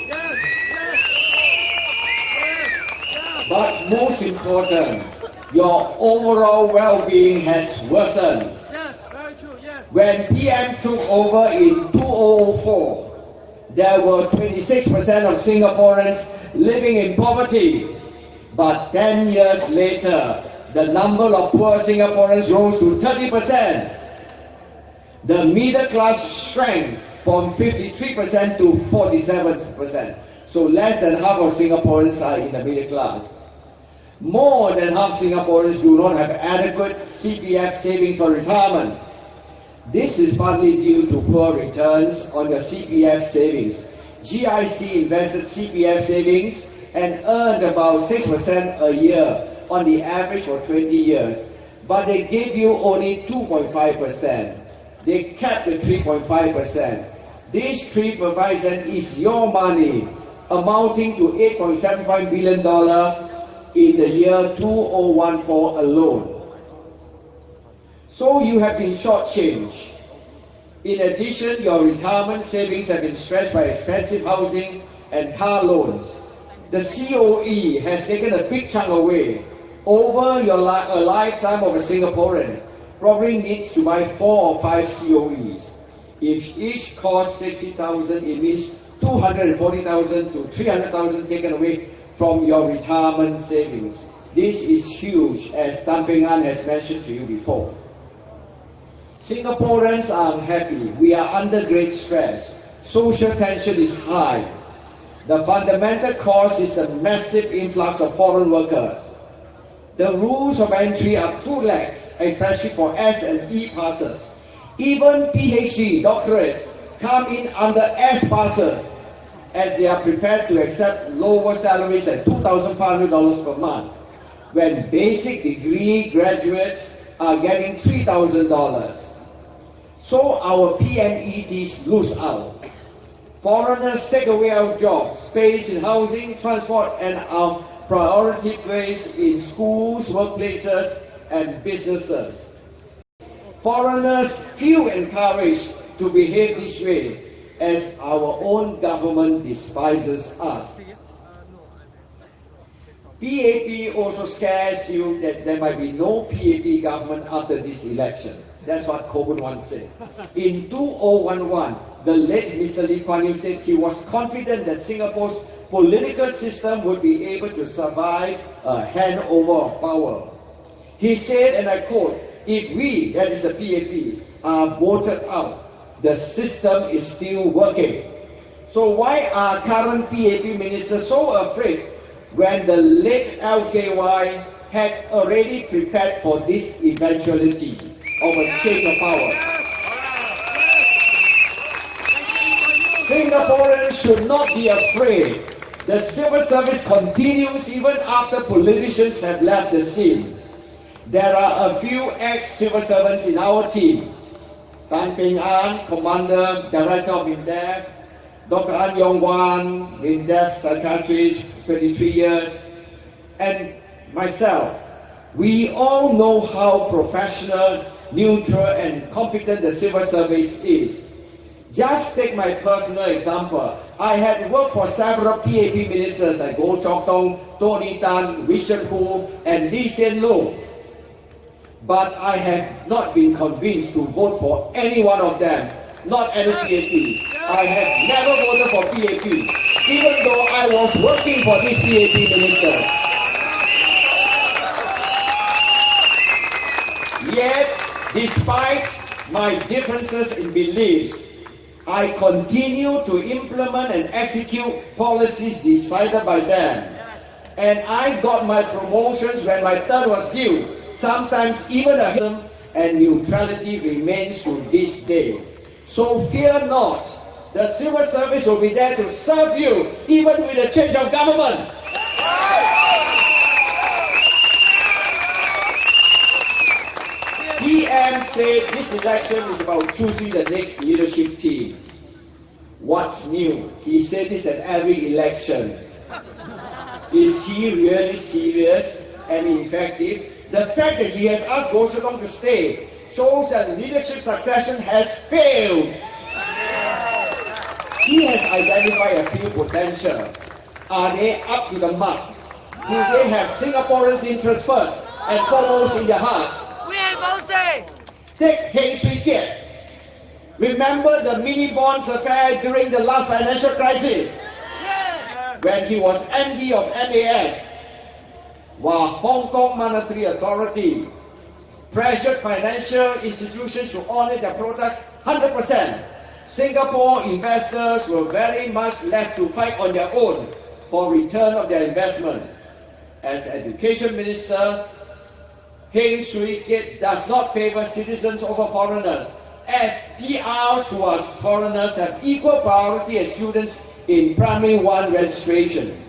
But most important, your overall well-being has worsened. When PM took over in 2004, there were 26% of Singaporeans living in poverty. But 10 years later, the number of poor Singaporeans rose to 30%. The middle class shrank from 53% to 47%. So less than half of Singaporeans are in the middle class. More than half Singaporeans do not have adequate CPF savings for retirement. This is partly due to poor returns on your CPF savings. GIC invested CPF savings and earned about 6% a year on the average for 20 years. But they gave you only 2.5%. They kept the 3.5%. This 3.5% is your money, amounting to $8.75 billion in the year 2014 alone. So you have been shortchanged. In addition, your retirement savings have been stretched by expensive housing and car loans. The COE has taken a big chunk away. Over a lifetime of a Singaporean probably needs to buy 4 or 5 COEs. If each costs 60,000, it means 240,000 to 300,000 taken away from your retirement savings. This is huge, as Tan Peng An has mentioned to you before. Singaporeans are unhappy. We are under great stress. Social tension is high. The fundamental cause is the massive influx of foreign workers. The rules of entry are too lax, especially for S and E passes. Even PhD doctorates come in under S passes, as they are prepared to accept lower salaries at $2,500 per month, when basic degree graduates are getting $3,000. So our PMETs lose out. Foreigners take away our jobs, space in housing, transport, and our priority place in schools, workplaces, and businesses. Foreigners feel encouraged to behave this way, as our own government despises us. PAP also scares you that there might be no PAP government after this election. That's what Coburn once said. In 2011, the late Mr. Lee Kuan Yew said he was confident that Singapore's political system would be able to survive a handover of power. He said, and I quote, "If we, that is the PAP, are voted out, the system is still working." So why are current PAP ministers so afraid when the late LKY had already prepared for this eventuality of a change of power? Singaporeans should not be afraid. The civil service continues even after politicians have left the scene. There are a few ex-civil servants in our team. Tan Ping An, Commander, Director of MINDEF, Dr. An Yong Wan, MINDEF Psychiatrist, 23 years, and myself. We all know how professional, neutral, and competent the civil service is. Just take my personal example. I had worked for several PAP ministers like Goh Chok Tong, Tony Tan, Richard Hu, and Lee Hsien Loong. But I have not been convinced to vote for any one of them, not any PAP. I have never voted for PAP, even though I was working for these PAP ministers. Yet, despite my differences in beliefs, I continue to implement and execute policies decided by them. And I got my promotions when my term was due. Sometimes even a and neutrality remains to this day. So fear not. The civil service will be there to serve you, even with a change of government. PM said this election is about choosing the next leadership team. What's new? He said this at every election. Is he really serious and effective? The fact that he has asked Goh Chok Tong to stay shows that leadership succession has failed. He has identified a few potential. Are they up to the mark? Do they have Singaporeans' interests first and foremost in their hearts? We ain't voting! Take Heng Swee Keat. Remember the mini bonds affair during the last financial crisis? Yes. When he was MD of MAS, while Hong Kong Monetary Authority pressured financial institutions to honor their products 100%. Singapore investors were very much left to fight on their own for return of their investment. As Education Minister, Heng Swee Keat does not favor citizens over foreigners, as PRs who are foreigners have equal priority as students in Primary 1 registration.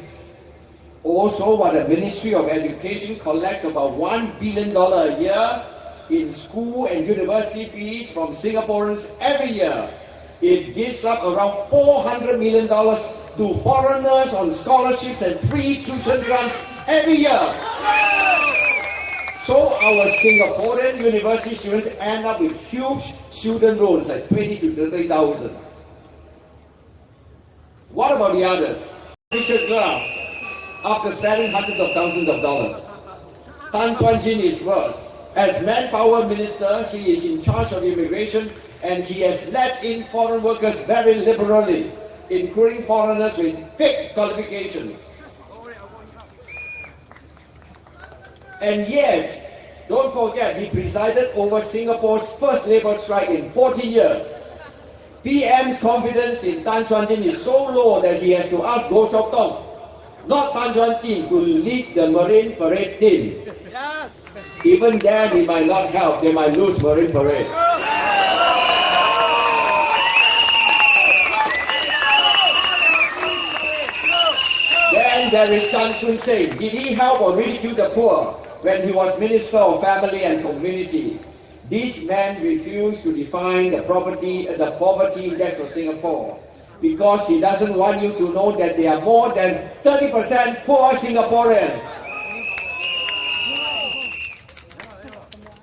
Also, while the Ministry of Education collects about $1 billion a year in school and university fees from Singaporeans every year, it gives up around $400 million to foreigners on scholarships and free tuition grants every year. So our Singaporean university students end up with huge student loans, like 20 to 30,000. What about the others? Richard Glass, after spending hundreds of thousands of dollars. Tan Chuan Jin is worse. As manpower minister, he is in charge of immigration, and he has let in foreign workers very liberally, including foreigners with fake qualifications. And yes, don't forget, he presided over Singapore's first labour strike in 40 years. PM's confidence in Tan Chuan Jin is so low that he has to ask Goh Chok Tong not Tanjuan team, to lead the Marine Parade team. Yes. Even then, he might not help. They might lose Marine Parade. Then there is Chan Chun Sing. Did he help or ridicule the poor when he was Minister of Family and Community? This man refused to define the poverty index of Singapore because he doesn't want you to know that there are more than 30% poor Singaporeans.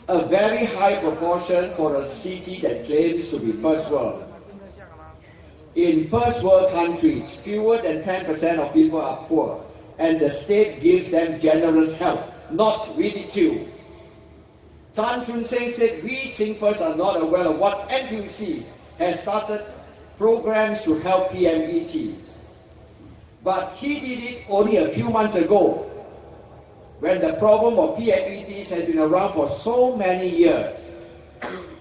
A very high proportion for a city that claims to be first world. In first world countries, fewer than 10% of people are poor, and the state gives them generous help, not ridicule. Chan Chun Sing said, we SINGFIRST are not aware of what NTUC has started programs to help PMETs. But he did it only a few months ago, when the problem of PMETs has been around for so many years.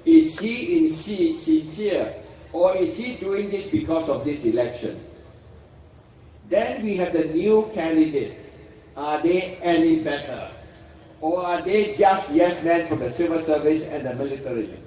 Is he sincere, or is he doing this because of this election? Then we have the new candidates. Are they any better? Or are they just yes men from the civil service and the military?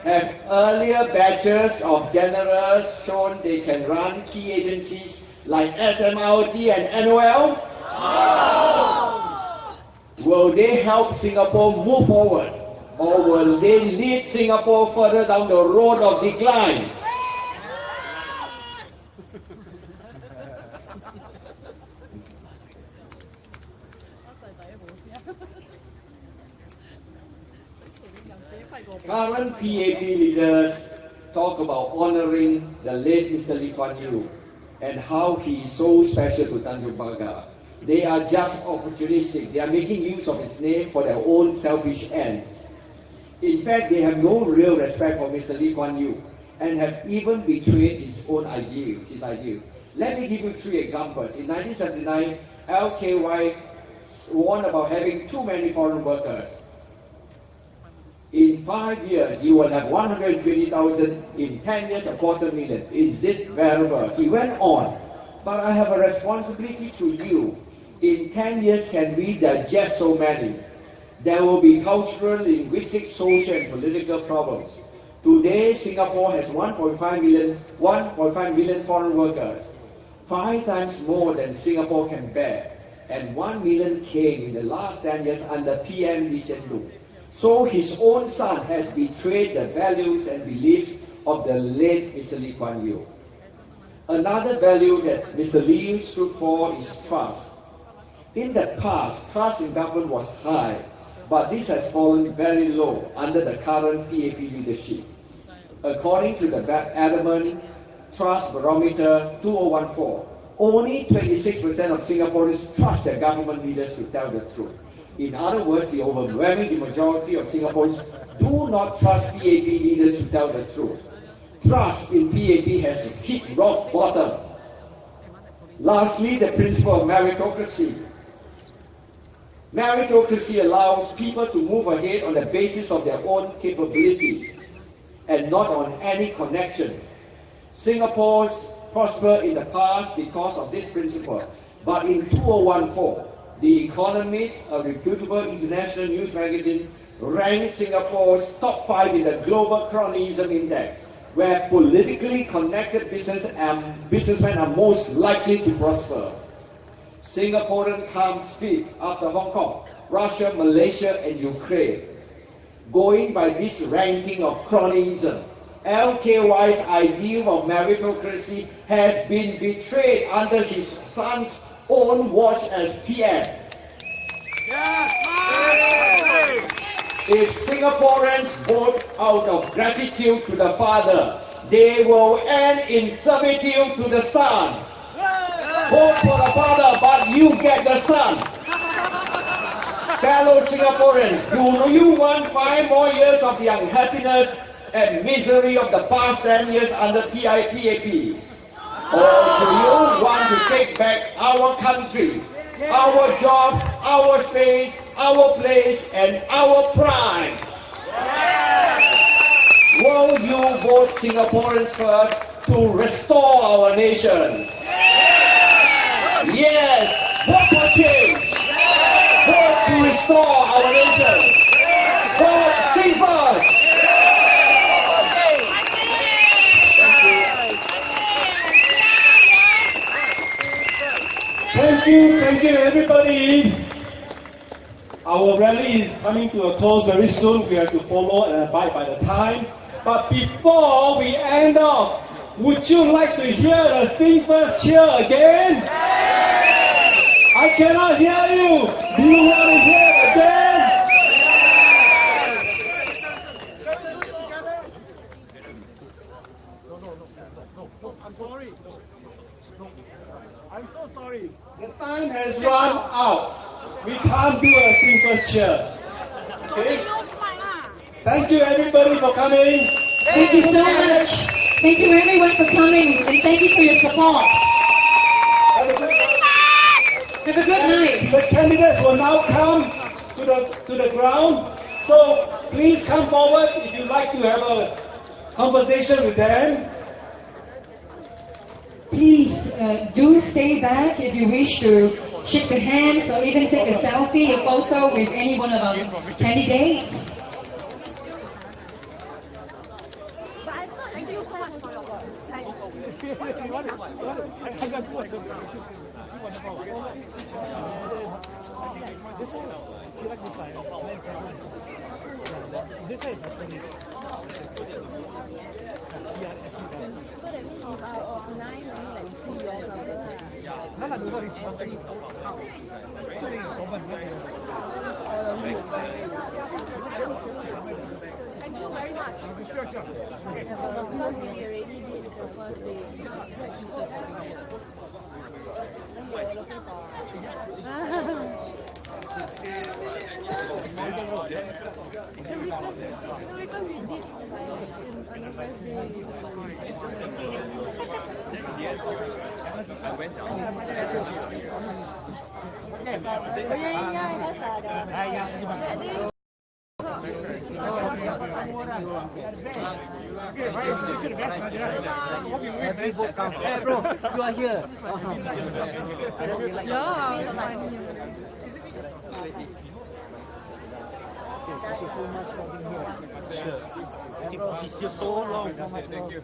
Have earlier batches of generals shown they can run key agencies like SMRT and NOL? No. Will they help Singapore move forward? Or will they lead Singapore further down the road of decline? Current PAP leaders talk about honouring the late Mr. Lee Kuan Yew and how he is so special to Tanjong Pagar. They are just opportunistic. They are making use of his name for their own selfish ends. In fact, they have no real respect for Mr. Lee Kuan Yew and have even betrayed his own ideals, his ideals. Let me give you 3 examples. In 1979, LKY warned about having too many foreign workers. In 5 years, you will have 120,000. In 10 years, 250,000. Is it bearable? He went on. But I have a responsibility to you. In 10 years, can we digest so many? There will be cultural, linguistic, social, and political problems. Today, Singapore has 1.5 million foreign workers, 5 times more than Singapore can bear, and 1 million came in the last 10 years under PM Lee Hsien Loong. So his own son has betrayed the values and beliefs of the late Mr. Lee Kuan Yew. Another value that Mr. Lee stood for is trust. In the past, trust in government was high, but this has fallen very low under the current PAP leadership. According to the Adamant Trust Barometer 2014, only 26% of Singaporeans trust their government leaders to tell the truth. In other words, the overwhelming majority of Singaporeans do not trust PAP leaders to tell the truth. Trust in PAP has hit rock bottom. Lastly, the principle of meritocracy. Meritocracy allows people to move ahead on the basis of their own capability and not on any connections. Singapore's prospered in the past because of this principle, but in 2014, The Economist, a reputable international news magazine, ranked Singapore's top 5 in the Global Cronyism Index, where politically connected businessmen are most likely to prosper. Singaporeans come speak after Hong Kong, Russia, Malaysia, and Ukraine. Going by this ranking of cronyism, LKY's ideal of meritocracy has been betrayed under his son's own watch as PM. If Singaporeans vote out of gratitude to the father, they will end in servitude to the son. Vote for the father, but you get the son. Fellow Singaporeans, do you want 5 more years of the unhappiness and misery of the past 10 years under PAP? Or do you want to take back our country, our jobs, our space, our place, and our pride? Will you vote Singaporeans first to restore our nation? Yes! Vote for change! Vote to restore our nation! Vote SINGFIRST! Thank you everybody. Our rally is coming to a close very soon. We have to follow and abide by the time. But before we end off, would you like to hear the SINGFIRST cheer again? I cannot hear you. Do you want to hear it again? No, I'm sorry. I'm so sorry. The time has run out. We can't do a SINGFIRST cheer. Okay? Thank you everybody for coming. Thank you so much. Thank you everyone for coming, and thank you for your support. Have a good night. The candidates will now come to the ground. So please come forward if you'd like to have a conversation with them. Please do stay back if you wish to shake the hands or even take a selfie, a photo with any one of our candidates. Thank you very much. Hey bro, you are here. Thank you so much for being here. It's just so long. Thank you.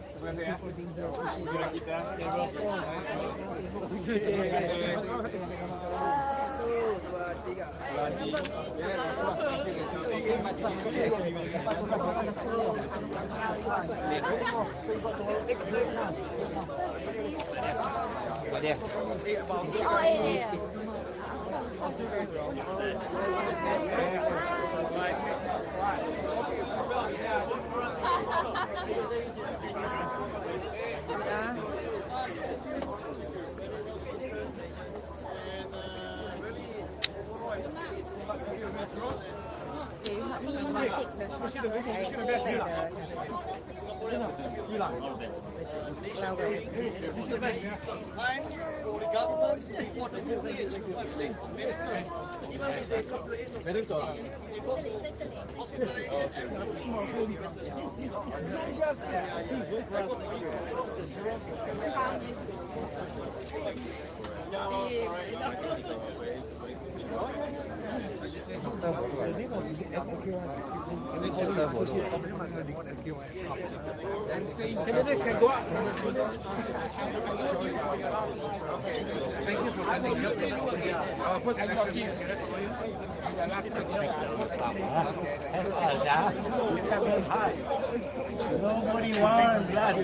Nobody wants that.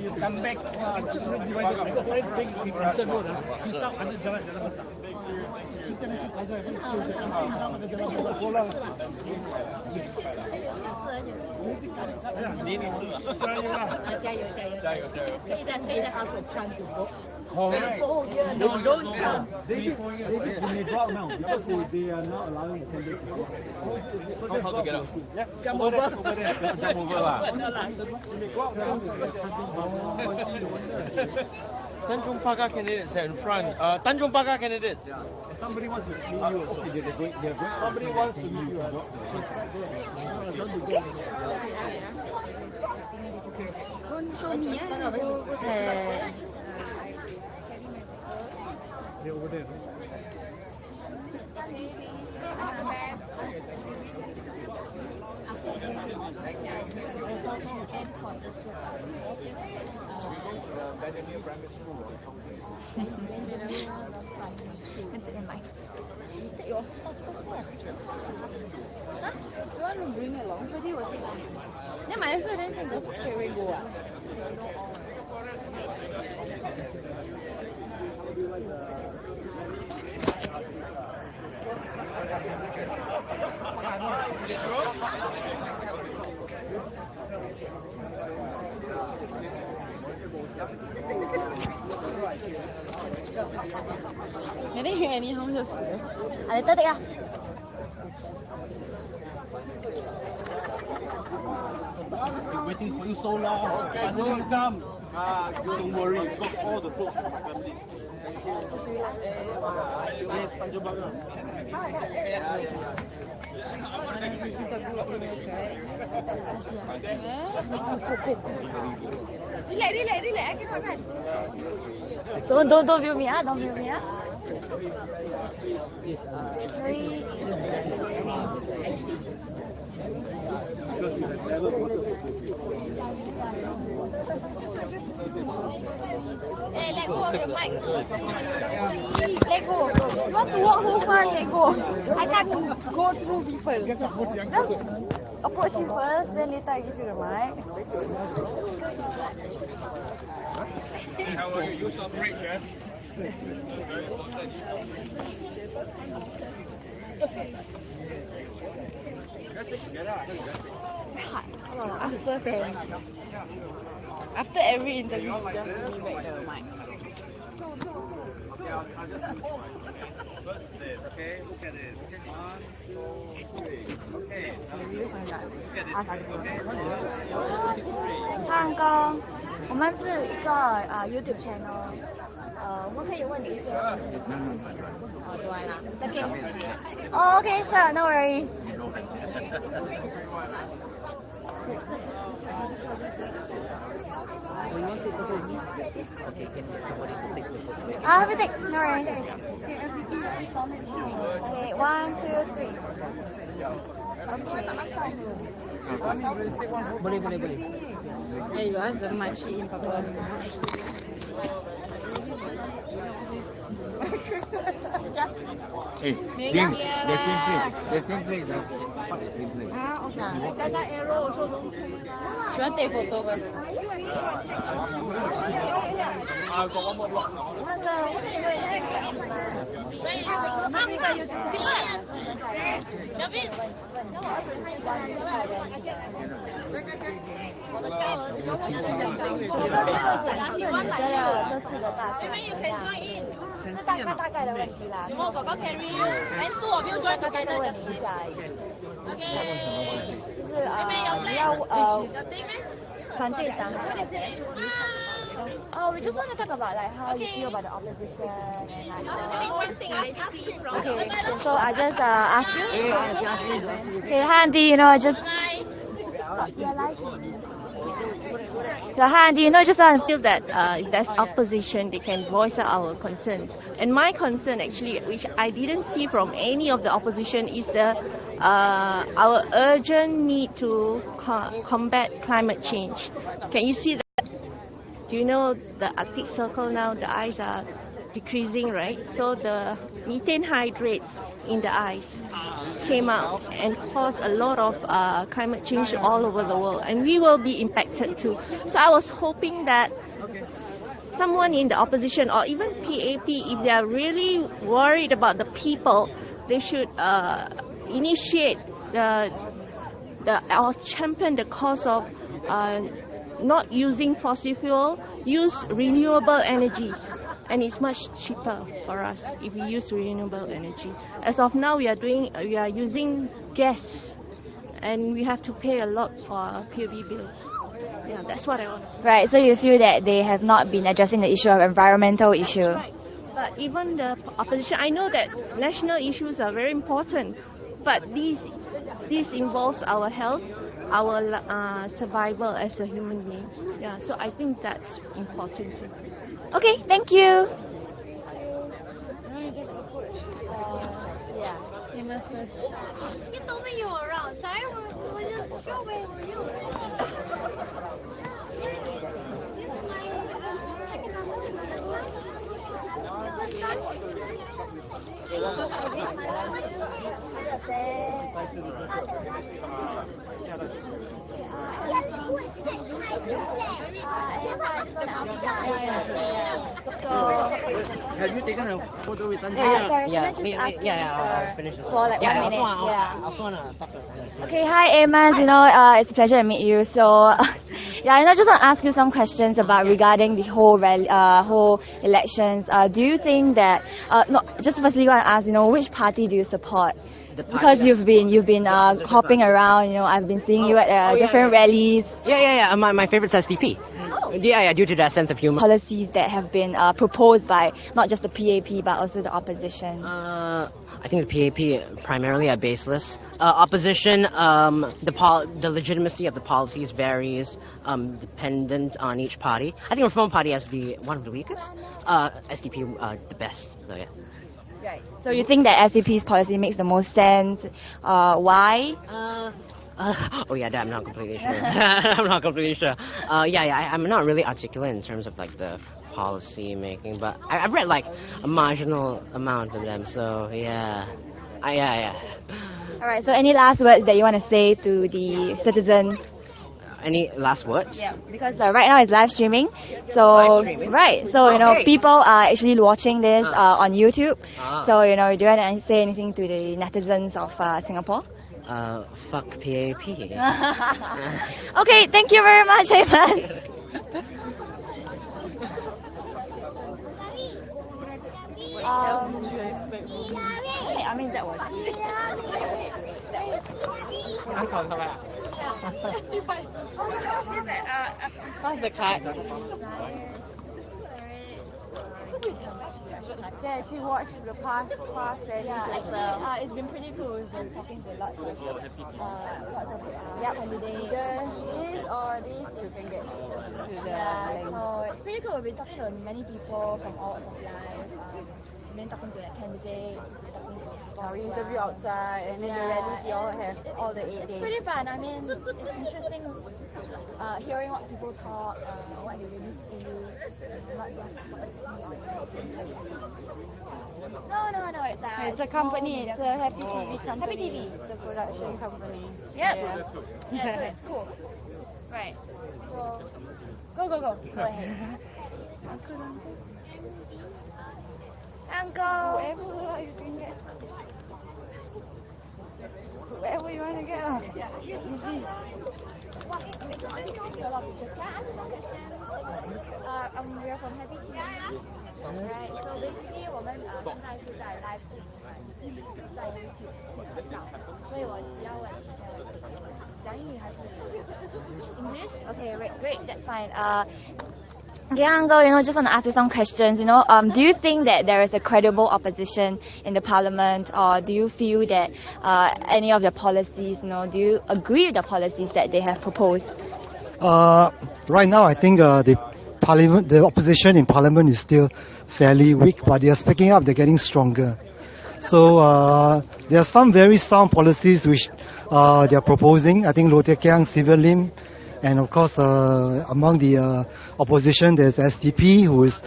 You come back. No, don't come. They may drop now because they are not allowing the candidates to go. How to get out? Jump over. Jump over lah. Tanjong Pagar candidates are in front. Tanjong Pagar candidates. Somebody wants to meet you also. Somebody wants to meet you. Don't show me, You want to bring along? Yeah, might as well then can just straight away go. I didn't hear any how just Later take ah. Waiting for you so long. Finally you come. Don't worry, you got all the food for the family. Yes, Tanjong Pagar. Relax. Don't view me ah, don't view me ah. Hey, let go of the mic. Let go. You want to walk so far, let go. I can't go through people. Approach him first, then later I give you the mic. How are you? You so great, Chef. After every interview, she just give me back the mic. Okay, look at it. 1, 2, 3. Okay, look at it. 汉哥，我们是一个YouTube channel，我们可以问你一些问题吗？对啦 ，OK。Oh, okay, sure, no worries. We take, no worries. Okay, 1, 2, 3. Boleh. Hey, you ask the makcik in Papua. Hey, James, the same place. Okay. Kena arrow also don't. She want take photo first. I've got one more block. Oh, we just want to talk about like how you feel about the opposition and like. Okay, so I just ask you. Okay, Handy, you know, I just. So Handy, you know, just I feel that if there's opposition, they can voice out our concerns. And my concern, actually, which I didn't see from any of the opposition, is our urgent need to combat climate change. Can you see that? Do you know the Arctic Circle now, the ice are decreasing, right? So the methane hydrates in the ice came out and caused a lot of climate change all over the world, and we will be impacted too. So I was hoping that someone in the opposition or even PAP, if they are really worried about the people, they should initiate or champion the cause of not using fossil fuel, use renewable energies, and it's much cheaper for us if we use renewable energy. As of now, we are using gas, and we have to pay a lot for PUB bills. Yeah, that's what I want. Right. So you feel that they have not been addressing the issue of environmental issue. That's right. But even the opposition, I know that national issues are very important, but this involves our health, our survival as a human being. Yeah, so I think that's important too. Okay, thank you. first. You told me you were around. Sorry, were you sure where were you? This is my chicken number. Have you taken a photo with Tanja? Yeah, finish this for like 1 minute. I also want to talk to Tanja. Okay, hi Amos, it's a pleasure to meet you. So, yeah, I just want to ask you some questions about regarding the whole whole elections. Do you think that, just firstly want to ask, which party do you support? Because you've been hopping around, I've been seeing you at different rallies. Yeah. My favorite's SDP. Yeah, due to that sense of humor. Policies that have been proposed by not just the PAP but also the opposition. I think the PAP primarily are baseless. Opposition, the legitimacy of the policies varies dependent on each party. I think Reform Party has one of the weakest. SDP the best. So yeah. Right. So you think that SCP's policy makes the most sense? Why? That I'm not completely sure. I'm not completely sure. I'm not really articulate in terms of like the policy making, but I've read like a marginal amount of them. So yeah. All right. So any last words that you want to say to the citizens? Any last words? Yeah, because right now it's live streaming. So people are actually watching this on YouTube. So do you want to say anything to the netizens of Singapore? Fuck PAP. Okay, thank you very much, Amos. I mean that was. What's the card? Yeah, she watched the past rallies as well. It's been pretty cool. We've been talking to lots of candidates. This or this you can get to the so it's pretty cool. We've been talking to many people from all walks of life. We've been talking to candidates. We interview outside, and then the rallies you all have all the 8 days. It's pretty fun. I mean, it's interesting hearing what people talk, what they really feel. No, it's a company. It's a Happy TV company. Happy TV, the production company. Yep. Yeah, so it's cool. Right. So, go. Go ahead. Uncle. Whoever you can get. Whoever you want to get. Easy. We are from Happy TV. Right. So basically, 我们现在是在 live stream 在 YouTube 所以我只要问讲英语还是 English? Okay, great, that's fine. Okay, Uncle, just want to ask you some questions. Do you think that there is a credible opposition in the parliament, or do you feel that any of the policies, do you agree with the policies that they have proposed? Right now, I think the opposition in parliament is still fairly weak, but they are speaking up. They're getting stronger. So there are some very sound policies which they are proposing. I think Loh Teck Kiang, Sylvia Lim. And of course, among the opposition, there's SDP, who is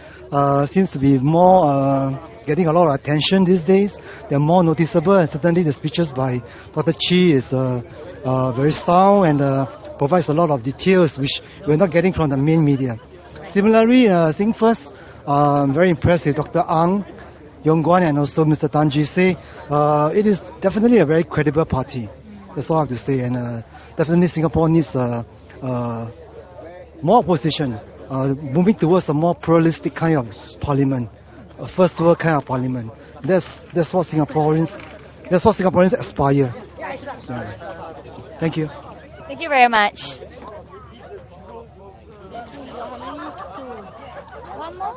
seems to be more getting a lot of attention these days. They're more noticeable, and certainly the speeches by Dr. Chi is very sound and provides a lot of details which we're not getting from the main media. Similarly, SINGFIRST, I'm very impressed with Dr. Ang, Yong Guan, and also Mr. Tan Ji say it is definitely a very credible party. That's all I have to say, and definitely Singapore needs more opposition, moving towards a more pluralistic kind of parliament, a first world kind of parliament. That's what Singaporeans aspire. So, thank you. Thank you very much. One more?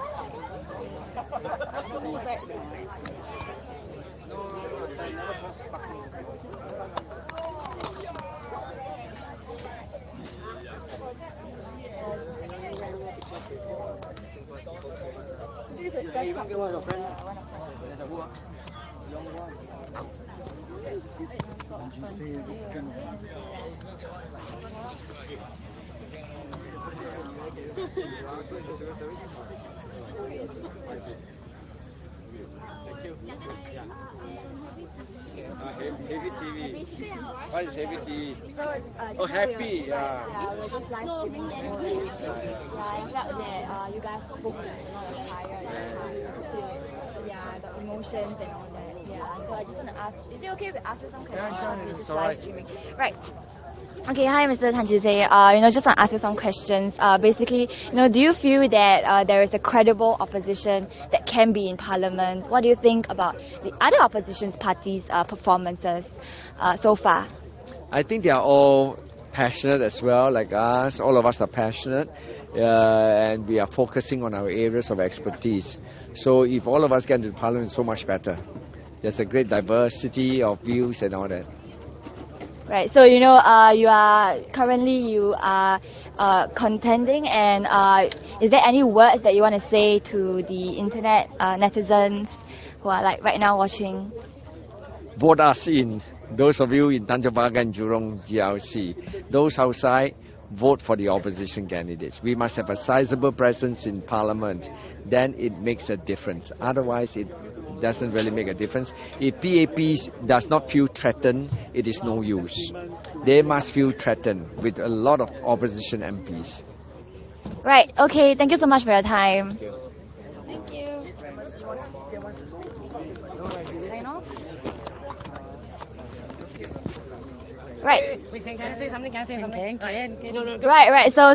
Heavy TV. What is heavy TV? Oh, happy, yeah. We're just live streaming the movie. I felt that you guys spoke a lot of fire the emotions and all that. Yeah, so I just want to ask, is it okay if we ask you some questions? We're just live streaming. Right. Okay, hi Mr. Tanjise. Just want to ask you some questions. Basically, do you feel that there is a credible opposition that can be in Parliament? What do you think about the other opposition parties' performances so far? I think they are all passionate as well, like us. All of us are passionate, and we are focusing on our areas of expertise. So if all of us get into Parliament, it's so much better. There's a great diversity of views and all that. Right. So you are currently contending, and is there any words that you want to say to the internet netizens who are like right now watching? Vote us in. Those of you in Tanjong Pagar and Jurong GRC. Those outside, vote for the opposition candidates. We must have a sizable presence in Parliament. Then it makes a difference. Otherwise, it doesn't really make a difference. If PAPs does not feel threatened, it is no use. They must feel threatened with a lot of opposition MPs. Right. Okay. Thank you so much for your time. Thank you. Right. Wait, can I say something? Can I say something? Right. So